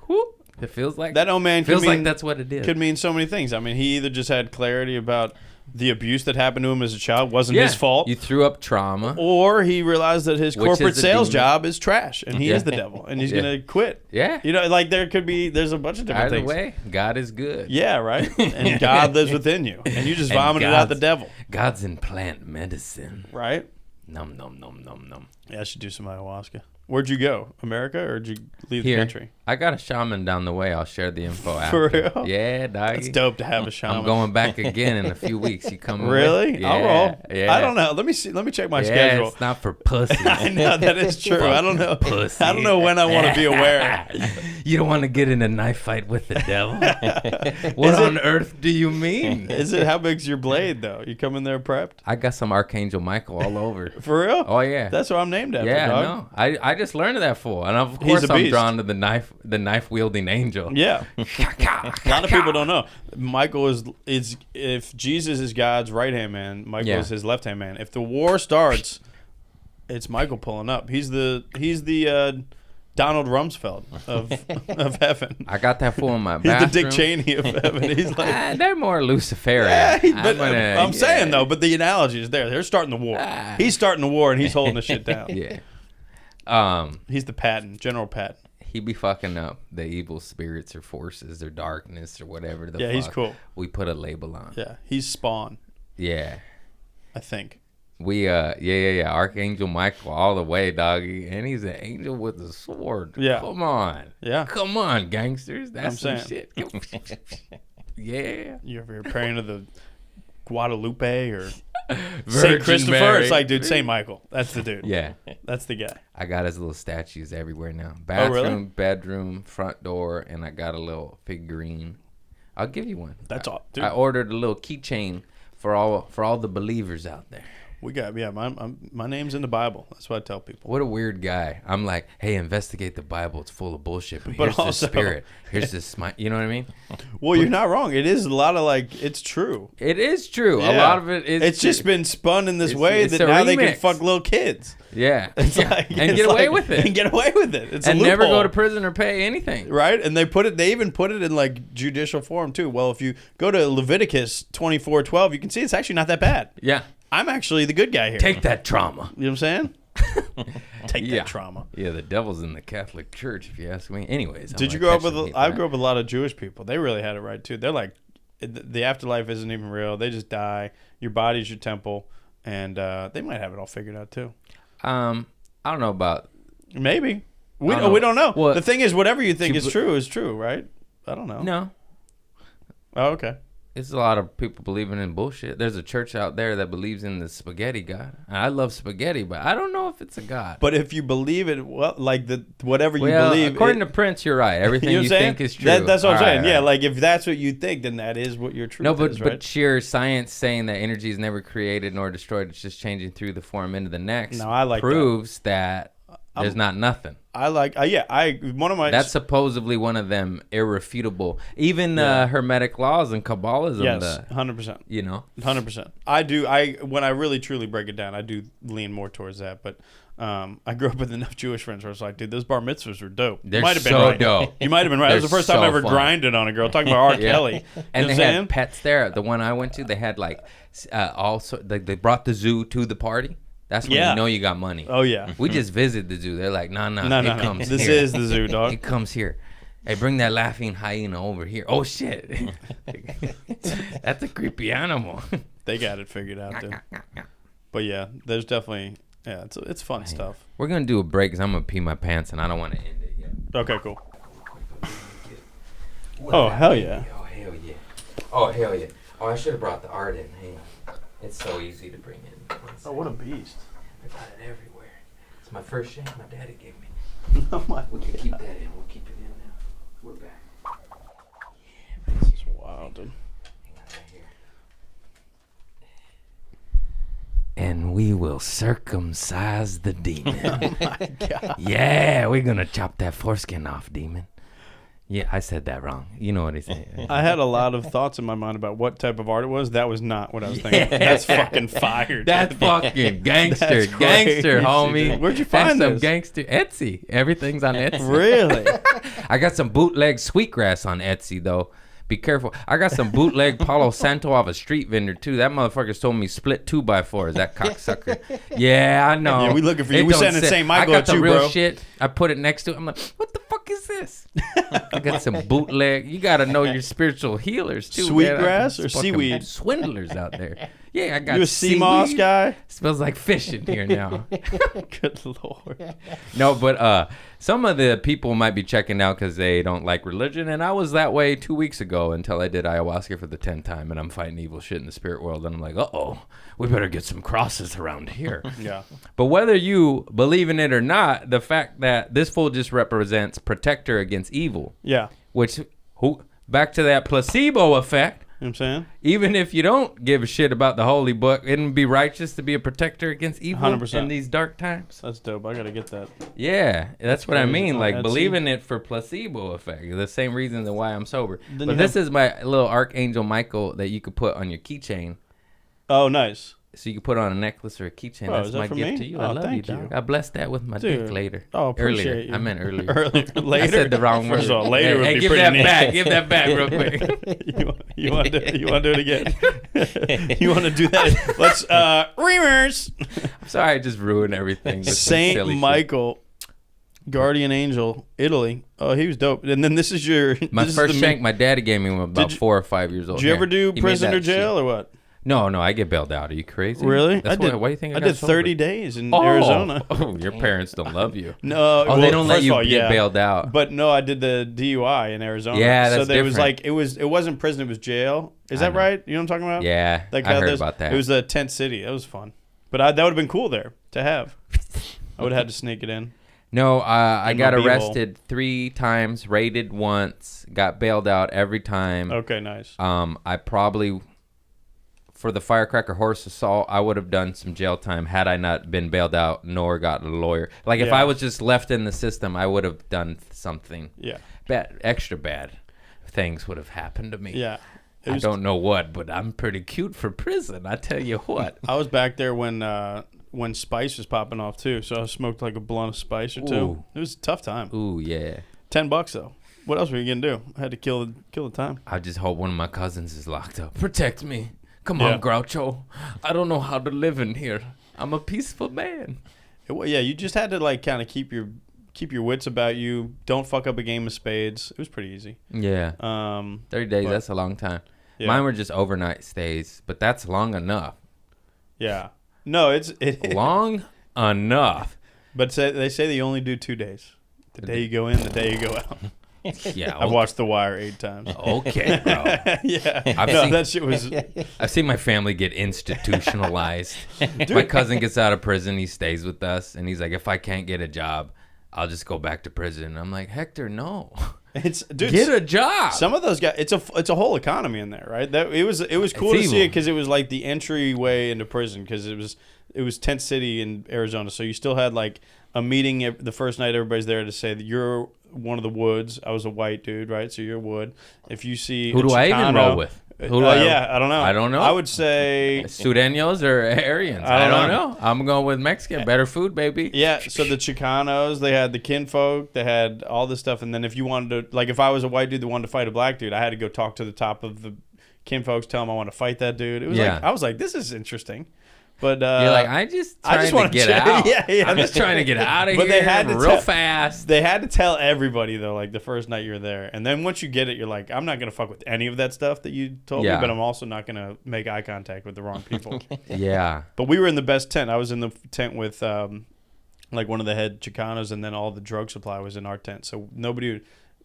whoop, it feels like That old man feels could mean, like that's what it is. could mean so many things. I mean, he either just had clarity about the abuse that happened to him as a child wasn't his fault, You threw up trauma. or he realized that his Which corporate is a sales demon. job is trash and he Yeah. is the devil and he's Yeah. gonna quit. Yeah. Like there's a bunch of different Either things. way, God is good. Yeah, right. And God lives within you, and you just And vomited out the devil, God's in plant medicine. right? Num, num, num, num, num. Yeah, I should do some ayahuasca. Where'd you go? America, or did you leave Here. the country? I got a shaman down the way. I'll share the info For after. real? Yeah, doggy. It's dope to have a shaman. I'm going back again in a few weeks. You coming? Really? With? I'll roll. Yeah. I don't know. Let me see. Let me check my Yeah, schedule. it's not for pussies. I know that is true. I don't know. Pussy. I don't know when I want to be aware. You don't want to get in a knife fight with the devil. What on earth do you mean? Is it how big's your blade though? You come in there prepped? I got some Archangel Michael all over. For real? Oh yeah. That's what I'm named after. Yeah, dog. no. I just learned that fool, and of He's course a I'm beast. drawn to the knife wielding angel. Yeah. A lot of people don't know. Michael is if Jesus is God's right hand man, Michael is his left hand man. If the war starts, it's Michael pulling up. He's the Donald Rumsfeld of heaven. I got that fool in my He's bathroom. the Dick Cheney of heaven. He's like, They're more Luciferian. yeah, but I'm saying though, but the analogy is there. They're starting the war. He's starting the war and he's holding the shit down. Yeah. He's the Patton, General Patton. He be fucking up the evil spirits or forces or darkness or whatever the fuck. He's cool. We put a label on. Yeah, he's Spawn, Yeah. I think. We Archangel Michael all the way, doggy, and he's an angel with a sword. Yeah. Come on. Yeah. Come on, gangsters. That's I'm some saying. shit. Yeah. You ever praying to the Guadalupe or Virgin St. Christopher? Mary. It's like, dude, St. Michael. That's the dude. Yeah. That's the guy. I got his little statues everywhere now. Oh, really? Bathroom, bedroom, front door, and I got a little figurine. I'll give you one. That's all, dude. I ordered a little keychain for all the believers out there. We got my name's in the Bible. That's what I tell people. What a weird guy. I'm like, hey, investigate the Bible. It's full of bullshit. But But here's also- the spirit. Here's this. You know what I mean? Well, you're not wrong. It is a lot of it's true. It is true. A Yeah. lot of it is. It's true. just been spun in this It's- way it's that a now they can remix. fuck little kids. Yeah. It's Yeah. like, And it's get away like- with it. And get away with it. It's And a never loophole. go to prison or pay anything. Right, and they even put it in like judicial form too. Well, if you go to Leviticus 24:12, you can see it's actually not that bad. Yeah. I'm actually the good guy here. Take that trauma. You know what I'm saying? Take Yeah. that trauma. Yeah, the devil's in the Catholic Church, if you ask me. Anyways, Did you grow up with? I grew up with a lot of Jewish people. They really had it right too. They're like, the afterlife isn't even real. They just die. Your body's your temple, and they might have it all figured out too. I don't know about. Maybe I don't know. we don't know. Well, the thing is, whatever you think you- is true, right? I don't know. No, Oh, okay. it's a lot of people believing in bullshit. There's a church out there that believes in the spaghetti god. I love spaghetti, but I don't know if it's a god. But if you believe it, well, like whatever you Well, believe, according to Prince, you're right. Everything you know you, what I'm saying? think is true. That's what I'm All saying. right, Yeah, all right. like if that's what you think, then that is what your truth No, but is, right? but sheer science saying that energy is never created nor destroyed. It's just changing through the form into the next. No, I like that. proves that there's not nothing. I like, one of my That's supposedly one of them irrefutable. Even Hermetic laws and Kabbalism. yes, 100%. You know. 100%. When I really truly break it down, I do lean more towards that. But I grew up with enough Jewish friends where it's like, dude, those bar mitzvahs were dope. They're Might have been so right. dope. You might have been right. That was the They're first time I so ever fun. grinded on a girl. Talking about R. Yeah. Kelly. You And know they what I'm saying? had pets there. The one I went to, they had like also they brought the zoo to the party. That's when Yeah. you know you got money. Oh, yeah. We just visited the zoo. They're like, no, No, it no. comes This here. is the zoo, dog. It comes here. Hey, bring that laughing hyena over here. Oh shit, that's a creepy animal. They got it figured out, dude. But yeah, there's definitely, it's fun stuff. We're gonna do a break because I'm gonna pee my pants and I don't want to end it yet. Okay, cool. Oh, hell yeah. Oh hell yeah. Oh hell yeah. Oh, I should have brought the art in. Hang on. It's so easy to bring in. Oh, what a beast. I got it everywhere. It's my first shake my daddy gave me. Oh, my We can keep that in. We'll keep it in now. We're back. This is wild, dude. Hang on right here. And we will circumcise the demon. Oh, my God. Yeah, we're gonna chop that foreskin off, demon. Yeah, I said that wrong. You know what he said. I had a lot of thoughts in my mind about what type of art it was. That was not what I was thinking. That's fucking fire. That's dude. fucking gangster, That's gangster, crazy, homie. dude. Where'd you That's find some this? gangster Etsy. Everything's on Etsy. Really? I got some bootleg sweetgrass on Etsy though. Be careful. I got some bootleg Palo Santo off a street vendor too. That motherfucker told me split 2x4s. That cocksucker. Yeah, I know. Yeah, we looking for you. It We don't sending say- St. Michael I got at the you, real bro. shit. I put it next to it. I'm like, what the fuck is this? I got some bootleg. You got to know your spiritual healers too. Sweetgrass man. or Fucking seaweed? Swindlers out there. Yeah, I got You a sea moss seaweed. guy? Smells like fish in here now. Good Lord. No, but some of the people might be checking out because they don't like religion, and I was that way 2 weeks ago until I did ayahuasca for the 10th time, and I'm fighting evil shit in the spirit world, and I'm like, uh-oh, we better get some crosses around here. Yeah. But whether you believe in it or not, the fact that this fool just represents protector against evil, Yeah. which, back to that placebo effect, You know what I'm saying? even if you don't give a shit about the holy book, it'd be righteous to be a protector against evil 100%. in these dark times. That's dope. I got to get that. Yeah, that's what I crazy. mean. Oh, Like, Etsy. believing it for placebo effect. The same reason why I'm sober. Then But you this have- is my little Archangel Michael that you could put on your keychain. Oh, nice. So you can put on a necklace or a keychain. Oh, That's is that my for gift me? to you. Oh, I love you, thank dog. you. I blessed that with my Dude. dick later. Oh, appreciate earlier. you. I meant earlier. Later. I said the wrong word. First of all, later would hey, be give pretty that neat. back. Give that back real quick. you want to do it again? You want to do that? Let's reverse. I'm sorry, I just ruined everything. with some silly Saint shit. Michael, guardian angel, Italy. Oh, he was dope. And then this is your My this is first the shank, my daddy gave me when I was about Did you- 4 or 5 years old. Did you ever do He made prison that or jail shit. or what? No, I get bailed out. Are you crazy? Really? That's why do you think I got did 30 sober? days in Oh. Arizona. Oh, your parents don't love you. No, Oh, they don't let first you of all, get yeah. bailed out. But no, I did the DUI in Arizona. Yeah, that's so there was different. like it wasn't prison, it was jail. Is I that know. right? You know what I'm talking about? Yeah, Like I how heard there's- about that. It was a tent city. That was fun. But that would have been cool there to have. I would have had to sneak it in. No, I In got my b-hole. arrested 3 times, raided once, got bailed out every time. Okay, nice. I probably, for the firecracker horse assault, I would have done some jail time had I not been bailed out nor gotten a lawyer. Like, if Yeah. I was just left in the system, I would have done something. Yeah. Bad, extra bad things would have happened to me. Yeah. It I was- don't know what, but I'm pretty cute for prison. I tell you what. I was back there when Spice was popping off too, so I smoked like a blunt of Spice or two. Ooh. It was a tough time. Ooh, yeah. $10 though. What else were you gonna do? I had to kill the time. I just hope one of my cousins is locked up. Protect me. Come Yeah. on, Groucho. I don't know how to live in here. I'm a peaceful man. Yeah, you just had to like kind of keep your wits about you. Don't fuck up a game of spades. It was pretty easy. Yeah. 30 days, but- that's a long time. Yeah. Mine were just overnight stays, but that's long enough. Yeah. No, it's Long enough. But they say they only do 2 days. The day you go in, the day you go out. Yeah. I've watched The Wire 8 times. Okay, bro. Yeah. I've No, seen- that shit was. I've seen my family get institutionalized. My cousin gets out of prison. He stays with us, and he's like, if I can't get a job, I'll just go back to prison. I'm like, Hector, no. Dude, Get a job. Some of those guys, it's a whole economy in there, right? That it was cool to It's see it evil. because it was like the entryway into prison because it was tent city in Arizona, so you still had like a meeting the first night. Everybody's there to say that you're one of the Woods. I was a white dude, right? So you're Wood. If you see Who a do I even Chicano- roll with? Who do yeah, I don't know. I don't know. I would say Sudanos or Aryans? I I don't don't know. I'm going with Mexican. Better food, baby. yeah. So the Chicanos, they had the kinfolk, they had all this stuff, and then if you wanted to, like, if I was a white dude that wanted to fight a black dude, I had to go talk to the top of the kinfolks, tell them I want to fight that dude. It was Yeah. like I was like, this is interesting, but You're like, I just wanna want to get check- out. Yeah. I'm just trying to get out of But here they had to real tell- fast. They had to tell everybody though, like the first night you're there, and then once you get it, you're like, I'm not gonna fuck with any of that stuff that you told Yeah. me, but I'm also not gonna make eye contact with the wrong people. Yeah. But we were in the best tent. I was in the tent with like one of the head Chicanos, and then all the drug supply was in our tent. So nobody,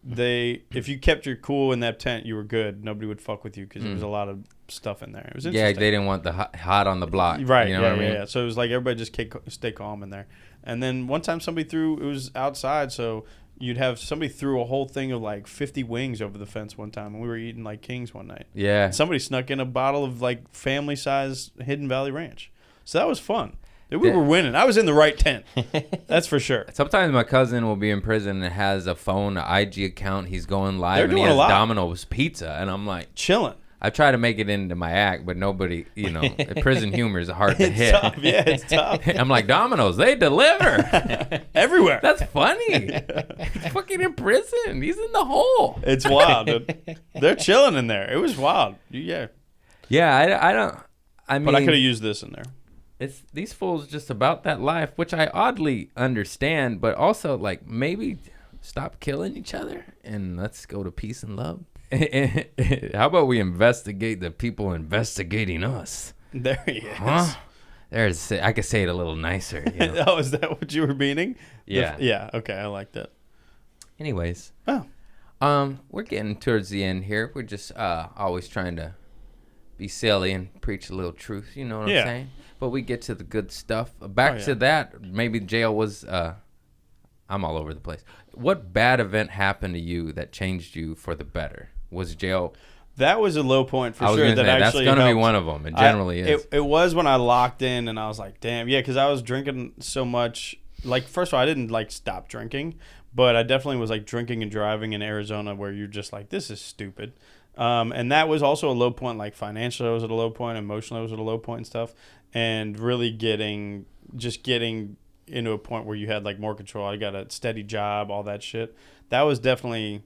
if you kept your cool in that tent, you were good. Nobody would fuck with you because there was a lot of stuff in there. It was Yeah, interesting. they didn't want the hot on the block. Right. You know yeah, what I mean? yeah. So it was like everybody just stay calm in there. And then one time somebody it was outside, so you'd have somebody threw a whole thing of like 50 wings over the fence one time, and we were eating like kings one night. Yeah. Somebody snuck in a bottle of like family size Hidden Valley Ranch. So that was fun. We Yeah. were winning. I was in the right tent. That's for sure. Sometimes my cousin will be in prison and has a phone, an IG account. He's going live They're and he doing a has lot. Domino's pizza. And I'm like, Chilling. I try to make it into my act, but nobody, prison humor is hard to It's hit. tough. Yeah, it's tough. I'm like, Domino's, they deliver. Everywhere. That's funny. He's fucking in prison. He's in the hole. It's wild, dude. They're chilling in there. It was wild. Yeah. Yeah, I mean, But I could have used this in there. it's these fools just about that life, which I oddly understand, but also like maybe stop killing each other and let's go to peace and love. How about we investigate the people investigating us? There he is. Huh? I could say it a little nicer. You know? Oh, is that what you were meaning? Yeah. Yeah. Okay, I like that. Anyways, Oh, we're getting towards the end here. We're just always trying to be silly and preach a little truth. You know what Yeah. I'm saying? But we get to the good stuff. Back yeah. to that. Maybe jail was. I'm all over the place. What bad event happened to you that changed you for the better? Was jail? that was a low point for I was sure. gonna That say, that's actually going to be helped. one of them. It generally is. It was when I locked in and I was like, damn, yeah, because I was drinking so much. Like, first of all, I didn't like stop drinking, but I definitely was like drinking and driving in Arizona where you're just like, this is stupid. And that was also a low point, like financially I was at a low point, emotionally I was at a low point and stuff. And really getting into a point where you had like more control. I got a steady job, all that shit. That was definitely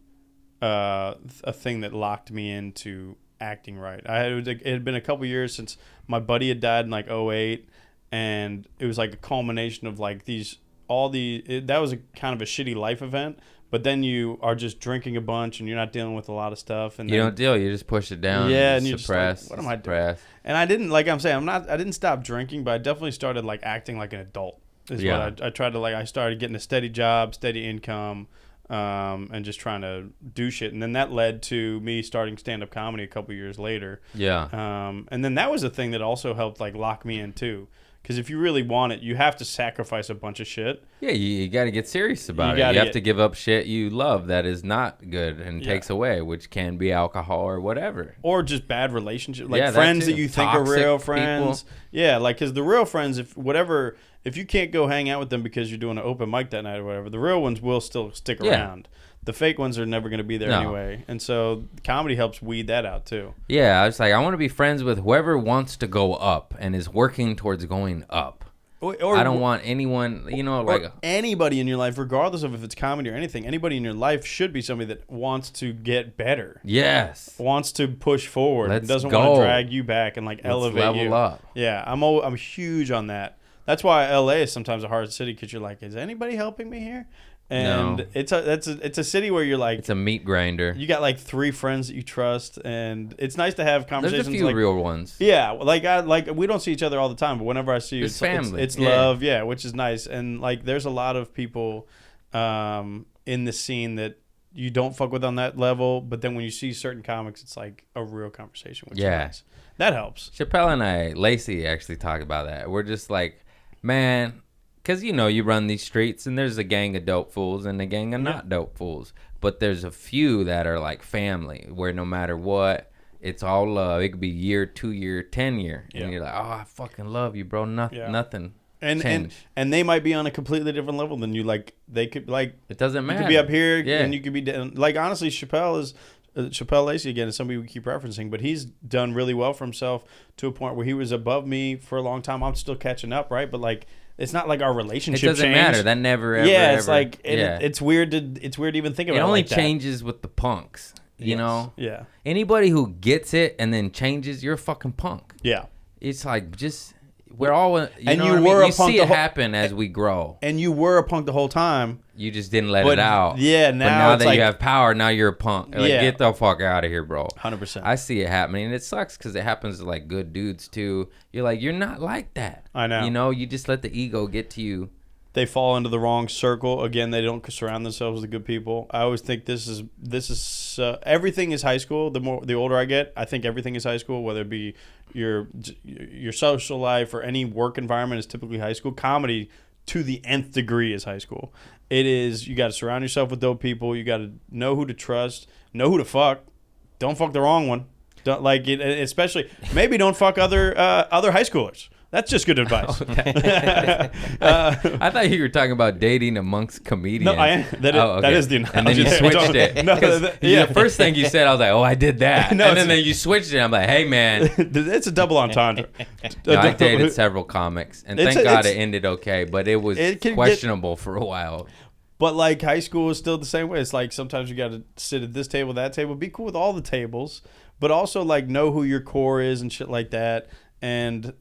a thing that locked me into acting right. It had been a couple years since my buddy had died in like 2008, and it was like a culmination of like that was a kind of a shitty life event. But then you are just drinking a bunch and you're not dealing with a lot of stuff. And you don't deal. You just push it down. Yeah, you and you're just like, suppress. what am I doing? suppress. And I didn't, like I'm saying, I didn't stop drinking, but I definitely started like acting like an adult. Yeah. What I tried to I started getting a steady job, steady income, and just trying to do shit. And then that led to me starting stand-up comedy a couple years later. Yeah. And then that was a thing that also helped like lock me in too. Because if you really want it, you have to sacrifice a bunch of shit. Yeah, you got to get serious about You it. You gotta have to give up shit you love that is not good and takes away, which can be alcohol or whatever. Or just bad relationships, like Yeah, that friends too. that you think are Toxic real friends. people. Yeah, like because the real friends, if you can't go hang out with them because you're doing an open mic that night or whatever, the real ones will still stick Yeah. around. The fake ones are never going to be there No. anyway, and so comedy helps weed that out too. Yeah, I was like, I want to be friends with whoever wants to go up and is working towards going up. Or I don't want anyone, or anybody in your life, regardless of if it's comedy or anything. Anybody in your life should be somebody that wants to get better, yes. wants to push forward, and Let's doesn't want go. to drag you back and like Let's elevate level you. up. Yeah, I'm huge on that. That's why LA is sometimes a hard city because you're like, is anybody helping me here? And No. it's a city where you're like, It's a meat grinder. you got like 3 friends that you trust, and it's nice to have There's conversations. a few like, real ones. yeah, like we don't see each other all the time, but whenever I see you, It's family. It's Yeah. love, yeah, which is nice. And like, there's a lot of people in the scene that you don't fuck with on that level, but then when you see certain comics, it's like a real conversation. Which is nice. That helps. Chappelle and Lacey actually talk about that. We're just like, man, because you run these streets and there's a gang of dope fools and a gang of not dope fools. But there's a few that are like family where no matter what, it's all love. It could be year, 2 year, 10 year. Yeah. And you're like, oh, I fucking love you, bro. Nothing. And changed. and they might be on a completely different level than you. Like they could like It doesn't you matter. could be up here Yeah. and you could be down. Like honestly, Chappelle Lacey again is somebody we keep referencing, but he's done really well for himself to a point where he was above me for a long time. I'm still catching up, right? But like, it's not like our It relationship doesn't changed. matter. That never, ever, Yeah, it's ever- like it's weird to even think about It only like that. changes with the punks, you Yes. know? Yeah. Anybody who gets it and then changes, you're a fucking punk. Yeah. It's like we're all, And know you what I mean? were a You punk see the it whole- happen as we grow. And you were a punk the whole time. You just didn't let But, it out. yeah, But now now it's that like- you have power, now you're a punk. Like, Yeah. get the fuck out of here, bro. 100%. I see it happening, and it sucks because it happens to like good dudes too. You're like, you're not like that. I know. You know, you just let the ego get to you. They fall into the wrong circle. Again, they don't surround themselves with good people. I always think this is everything is high school. The older I get, I think everything is high school, whether it be your social life or any work environment is typically high school. Comedy to the nth degree is high school. It is, you got to surround yourself with dope people. You got to know who to trust, know who to fuck. Don't fuck the wrong one. Don't like it, especially maybe don't fuck other high schoolers. That's just good advice. I thought you were talking about dating amongst comedians. No, that is the analogy. And then you there. switched Don't- it. No, 'Cause yeah. The first thing you said, I was like, oh, I did that. No, and then you switched it. I'm like, hey, man. It's a double entendre. No, I dated several comics, and It's thank a- God it's- it ended okay, but it was It can get- questionable for a while. But like high school is still the same way. It's like sometimes you got to sit at this table, that table, be cool with all the tables, but also like know who your core is and shit like that. And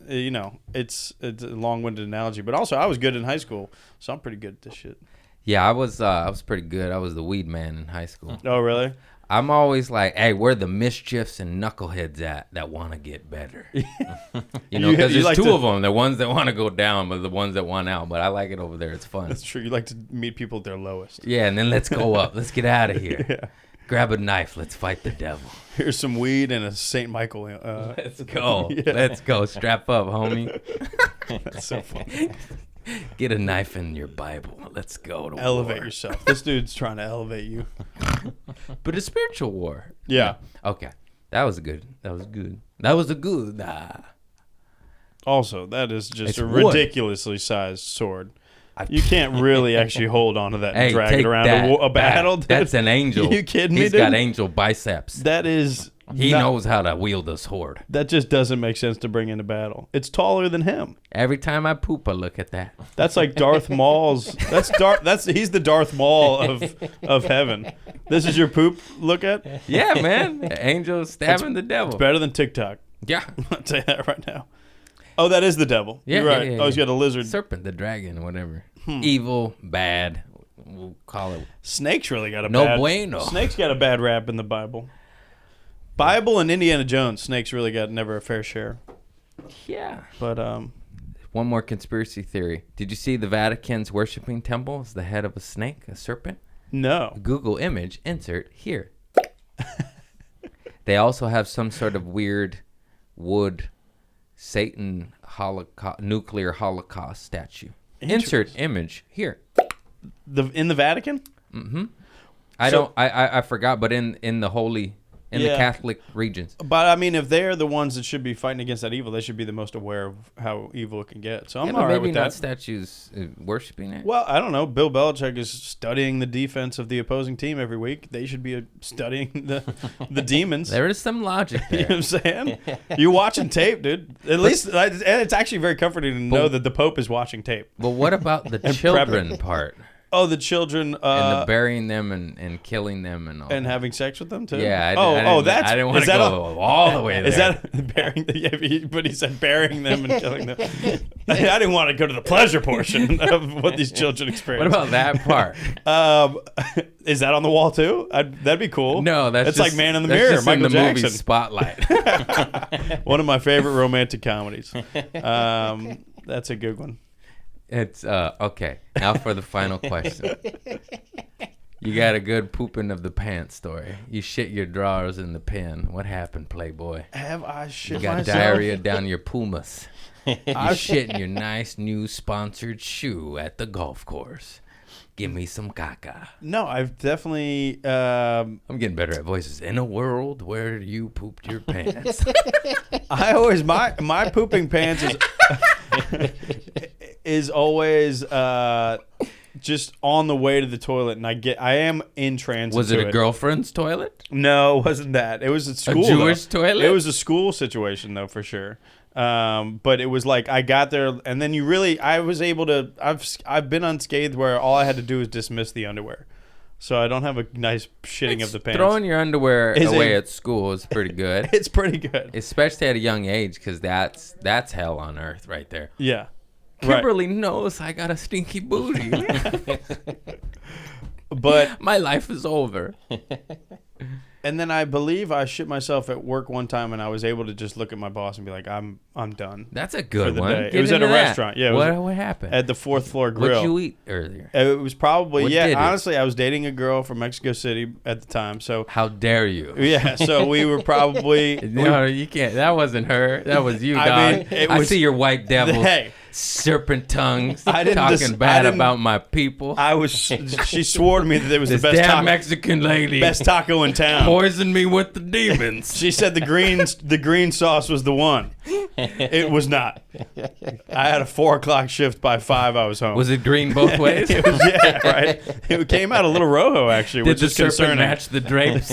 it's a long-winded analogy, but also I was good in high school, so I'm pretty good at this shit. Yeah, I was pretty good. I was the weed man in high school. Oh, really? I'm always like, hey, where the mischiefs and knuckleheads at that want to get better? You know, because there's like two to- of them. The ones that want to go down, but the ones that want out. But I like it over there. It's fun. That's true. You like to meet people at their lowest. Yeah, and then let's go up. Let's get out of here. Yeah. Grab a knife. Let's fight the devil. Here's some weed and a St. Michael. Let's go. Yeah. Let's go. Strap up, homie. That's so funny. Get a knife in your Bible. Let's go to Elevate war. yourself. This dude's trying to elevate you. But a spiritual war. Yeah. Okay. That was good. That was good. That was a good. Also, that is just It's a wood. ridiculously sized sword. I- You can't really actually hold on to that and Hey, drag take it around that a battle. back. Dude. That's an angel. You kidding me, He's got dude? angel biceps. That is. He not- knows how to wield a sword. That just doesn't make sense to bring into battle. It's taller than him. Every time I poop, I look at that. That's like Darth Maul's. He's the Darth Maul of heaven. This is your poop. Look at. Yeah, man. The angel stabbing the devil. Better than TikTok. Yeah. I'll tell you that right now. Oh, that is the devil. Yeah, You're right. yeah, Oh, he's yeah. got a lizard. Serpent, the dragon, whatever. Hmm. Evil, bad. We'll call it. Snake's really got a No bad. bueno. Snake's got a bad rap in the Bible. Bible and Indiana Jones. Snake's really got never a fair share. Yeah. But One more conspiracy theory. Did you see the Vatican's worshiping temple is the head of a snake, a serpent? no. Google image, insert here. They also have some sort of weird wood Satan nuclear holocaust statue. Insert image here. In the Vatican? I forgot, but in the holy, in the Yeah. Catholic regions. But I mean, if they're the ones that should be fighting against that evil, they should be the most aware of how evil it can get. So I'm Yeah, all but right maybe with not that. statues worshiping it. Well, I don't know. Bill Belichick is studying the defense of the opposing team every week. They should be studying the demons. There is some logic You know there. what I'm saying? You're watching tape, dude. At least, and it's actually very comforting to know that the Pope is watching tape. But what about the children part? Oh, the children And the burying them and killing them and all. and having sex with them too. Yeah. That's. I didn't want is to that go all the way there. Is that burying? Yeah, but he said burying them and killing them. I didn't want to go to the pleasure portion of what these children experience. What about that part? Is that on the wall too? That'd be cool. No, that's it's just, like Man in the that's Mirror, just Michael in the Jackson. movie Spotlight. One of my favorite romantic comedies. That's a good one. It's okay. Now for the final question. You got a good pooping of the pants story. You shit your drawers in the pen. What happened, Playboy? Have I shit You got myself? diarrhea down your Pumas. You shit in your nice new sponsored shoe at the golf course. Give me some caca. No, I've definitely. I'm getting better at voices. In a world where you pooped your pants. I always my pooping pants is always just on the way to the toilet, and I am in transit. Was it to a girlfriend's toilet? No, it wasn't that. It was at school. Jewish though. toilet? It was a school situation though, for sure. But it was like I got there, and then I was able to. I've been unscathed where all I had to do was dismiss the underwear, so I don't have a nice shitting of the pants. Throwing your underwear Is away a- at school is pretty good. It's pretty good. Especially at a young age, because that's hell on earth right there. Yeah. Right. Kimberly knows I got a stinky booty. But My life is over. and then I believe I shit myself at work one time, and I was able to just look at my boss and be like, "I'm done." That's a For good the one. day. It Get was at into a that. restaurant. Yeah, it was What happened? At the 4th floor grill. What'd you eat earlier? It was probably What did it? honestly, I was dating a girl from Mexico City at the time, so How dare you? yeah. So we were probably No, you can't. That wasn't her. That was you, I dog. mean, it I was- see your white devils, Hey. serpent tongues, I didn't talking dis- I bad didn't- about my people. I was. She swore to me that it was This the best damn Mexican lady best taco in town. poisoned me with the demons. She said the green sauce was the one. It was not. I had a 4:00 shift. By 5, I was home. Was it green both ways? It was, yeah, right. It came out a little rojo actually, Did which the is serpent concerning. match the drapes?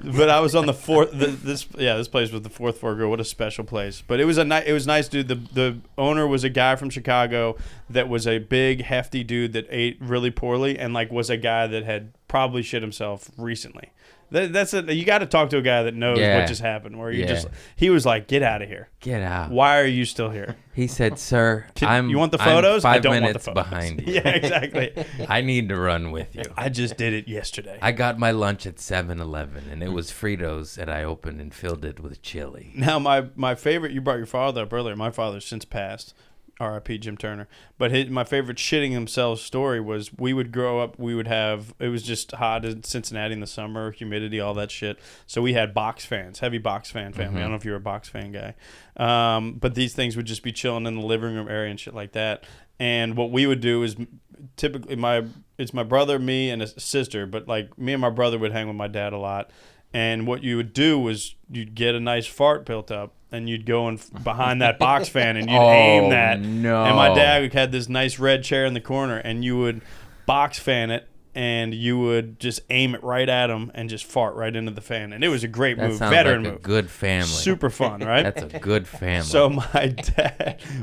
But I was on the 4th. This place was the 4th floor grill. What a special place. But it was it was nice, dude. The owner was a guy from Chicago that was a big, hefty dude that ate really poorly, and like was a guy that had probably shit himself recently. That's it. You got to talk to a guy that knows Yeah. what just happened. Where Yeah. he was like, "Get out of here! Get out." Why are you still here? He said, "Sir, You want the photos? I'm I 5 don't want the minutes photos." behind you. Yeah, exactly. I need to run with you. I just did it yesterday. I got my lunch at 7-Eleven, and it was Fritos that I opened and filled it with chili. Now, my favorite, you brought your father up earlier. My father's since passed. R.I.P. Jim Turner. But my favorite shitting themselves story was we would grow up, we would have, it was just hot in Cincinnati in the summer, humidity, all that shit. So we had box fans, heavy box fan family. I don't know if you're a box fan guy. But these things would just be chilling in the living room area and shit like that. And what we would do is typically it's my brother, me, and a sister. But like me and my brother would hang with my dad a lot. And what you would do was you'd get a nice fart built up, and you'd go in behind that box fan, and you'd aim that. No. And my dad had this nice red chair in the corner, and you would box fan it, and you would just aim it right at him and just fart right into the fan. And it was a great That move, sounds veteran like a move. good family. Super fun, right? That's a good family. So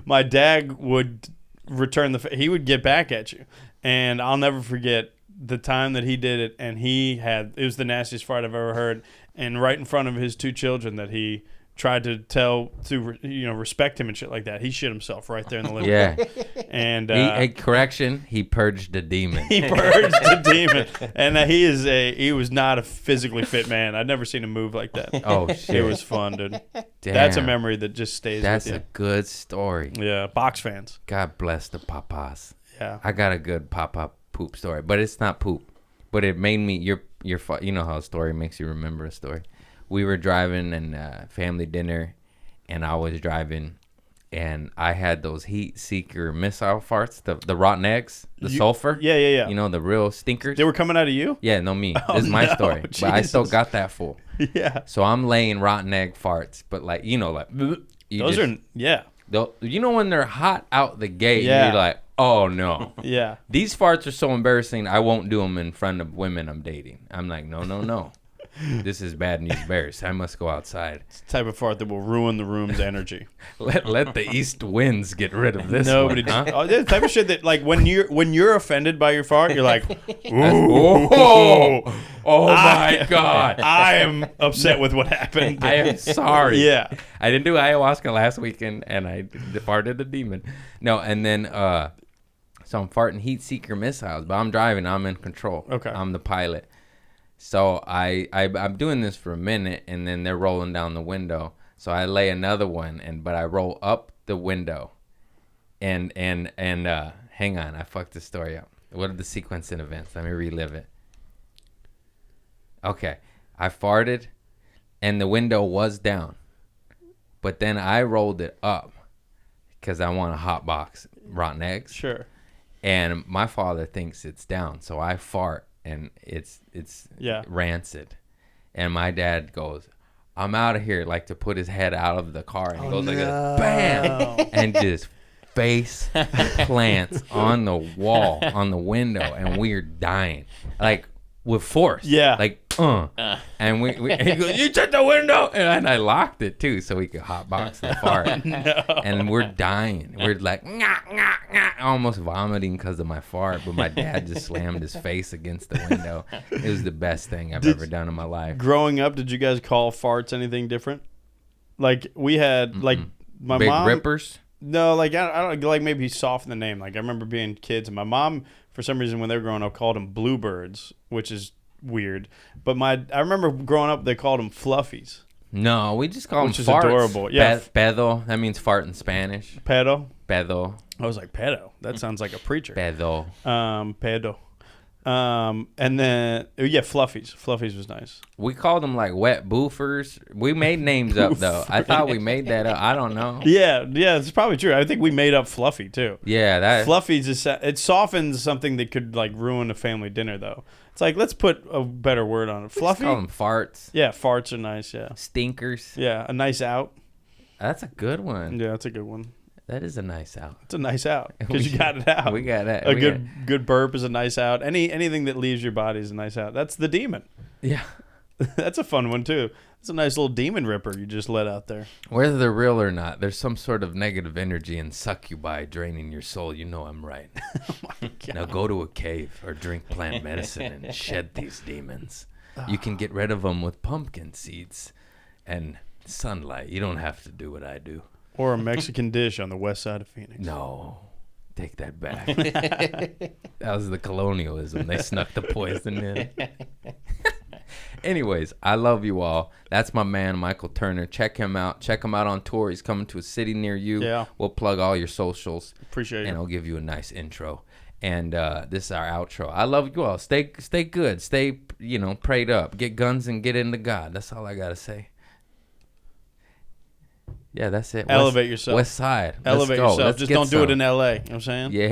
my dad would return he would get back at you, and I'll never forget the time that he did it, and it was the nastiest fart I've ever heard, and right in front of his 2 children that he tried to tell to respect him and shit like that. He shit himself right there in the living room. yeah. And Correction, he purged a demon. he purged the demon, and he was not a physically fit man. I'd never seen him move like that. Oh, shit. It was fun, dude. Damn. That's a memory that just stays That's with a good story. you. Yeah, box fans. God bless the papas. Yeah. I got a good papa poop story, but it's not poop. But it made me you know how a story makes you remember a story. We were driving and family dinner, and I was driving, and I had those heat seeker missile farts, the rotten eggs, the sulfur. Yeah. You know, the real stinkers. They were coming out of you? Yeah, no me. This is my no, story, but I still Jesus. got that full. Yeah. So I'm laying rotten egg farts, but like you Those are yeah. you know when they're hot out the gate, Yeah. you're like, oh no. Yeah. These farts are so embarrassing. I won't do them in front of women I'm dating. I'm like, no. This is bad news bears. I must go outside. It's the type of fart that will ruin the room's energy. Let the east winds get rid of this. Nobody one, huh? oh, that's the type of shit that like when you're offended by your fart, you're like, Oh my God. I am upset with what happened. I am sorry. Yeah. I didn't do ayahuasca last weekend, and I farted a demon. No, and then so I'm farting heat seeker missiles, but I'm driving. I'm in control. Okay. I'm the pilot. So I'm doing this for a minute, and then they're rolling down the window. So I lay another one, but I roll up the window, and hang on, I fucked the story up. What are the sequence in events? Let me relive it. Okay, I farted, and the window was down, but then I rolled it up because I want a hot box rotten eggs. Sure. And my father thinks it's down, so I fart. And it's Yeah. rancid, and my dad goes, "I'm out of here!" Like to put his head out of the car, and he goes like this, bam, and just face plants on the wall, on the window, and we're dying, like with force, Yeah. like and we and he goes, "You shut the window," and I locked it too, so we could hotbox the fart, and we're dying, we're like almost vomiting because of my fart, but my dad just slammed his face against the window. It was the best thing I've ever done in my life. Growing up, did you guys call farts anything different? Like we had like my Big mom rippers. No, like I don't like maybe soften the name. Like I remember being kids, and my mom for some reason when they were growing up called them bluebirds, which is weird. But I remember growing up they called them fluffies. No, we just call Which them is farts. adorable. Yeah. Pedo. That means fart in Spanish. Pedo. Pedo. I was like pedo. That sounds like a preacher. Pedo. Pedo. And then fluffies. Fluffies was nice. We called them like wet boofers. We made names up though. I thought we made that up. I don't know. Yeah, it's probably true. I think we made up fluffy too. Yeah, that. Fluffies it softens something that could like ruin a family dinner though. It's like let's put a better word on it. Fluffy. Call them farts. Yeah, farts are nice. Yeah. Stinkers. Yeah, a nice out. That's a good one. Yeah, that's a good one. That is a nice out. It's a nice out because you got it out. We got that. A good burp is a nice out. Anything that leaves your body is a nice out. That's the demon. Yeah. That's a fun one too. It's a nice little demon ripper you just let out there. Whether they're real or not, there's some sort of negative energy and succubi draining your soul. You know I'm right. Oh my God. Now go to a cave or drink plant medicine and shed these demons. You can get rid of them with pumpkin seeds and sunlight. You don't have to do what I do. Or a Mexican dish on the west side of Phoenix. No. Take that back. That was the colonialism. They snuck the poison in. Anyways, I love you all. That's my man, Michael Turner. Check him out. Check him out on tour. He's coming to a city near you. Yeah. We'll plug all your socials. Appreciate it. And I'll give you a nice intro. And this is our outro. I love you all. Stay good. Stay, prayed up. Get guns and get into God. That's all I got to say. Yeah, that's it. Elevate yourself. West Side. Elevate Let's go. yourself. Let's Just get don't do it some. in L.A. You know what I'm saying? Yeah.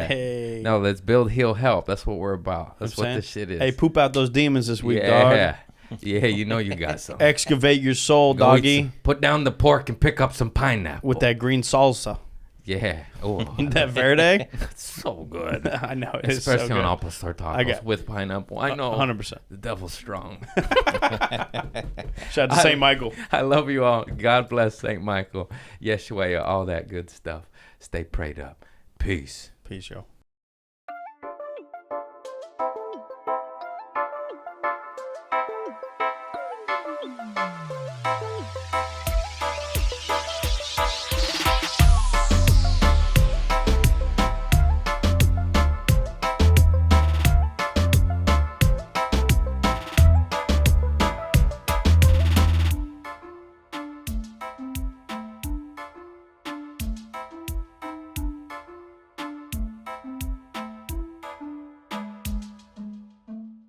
Hey. No, let's build, heal, help. That's what we're about. That's You know what I'm this shit is. Hey, poop out those demons this week, yeah. dog. Yeah, you know you got some. Excavate your soul, Go eat doggy, some- put down the pork and pick up some pineapple. with that green salsa. Yeah. Oh, That verde? that's so good. I know. It is Especially so on good. al pastor tacos with pineapple. I know. 100%. The devil's strong. Shout out to St. Michael. I love you all. God bless St. Michael, Yeshua, all that good stuff. Stay prayed up. Peace. Peace, yo.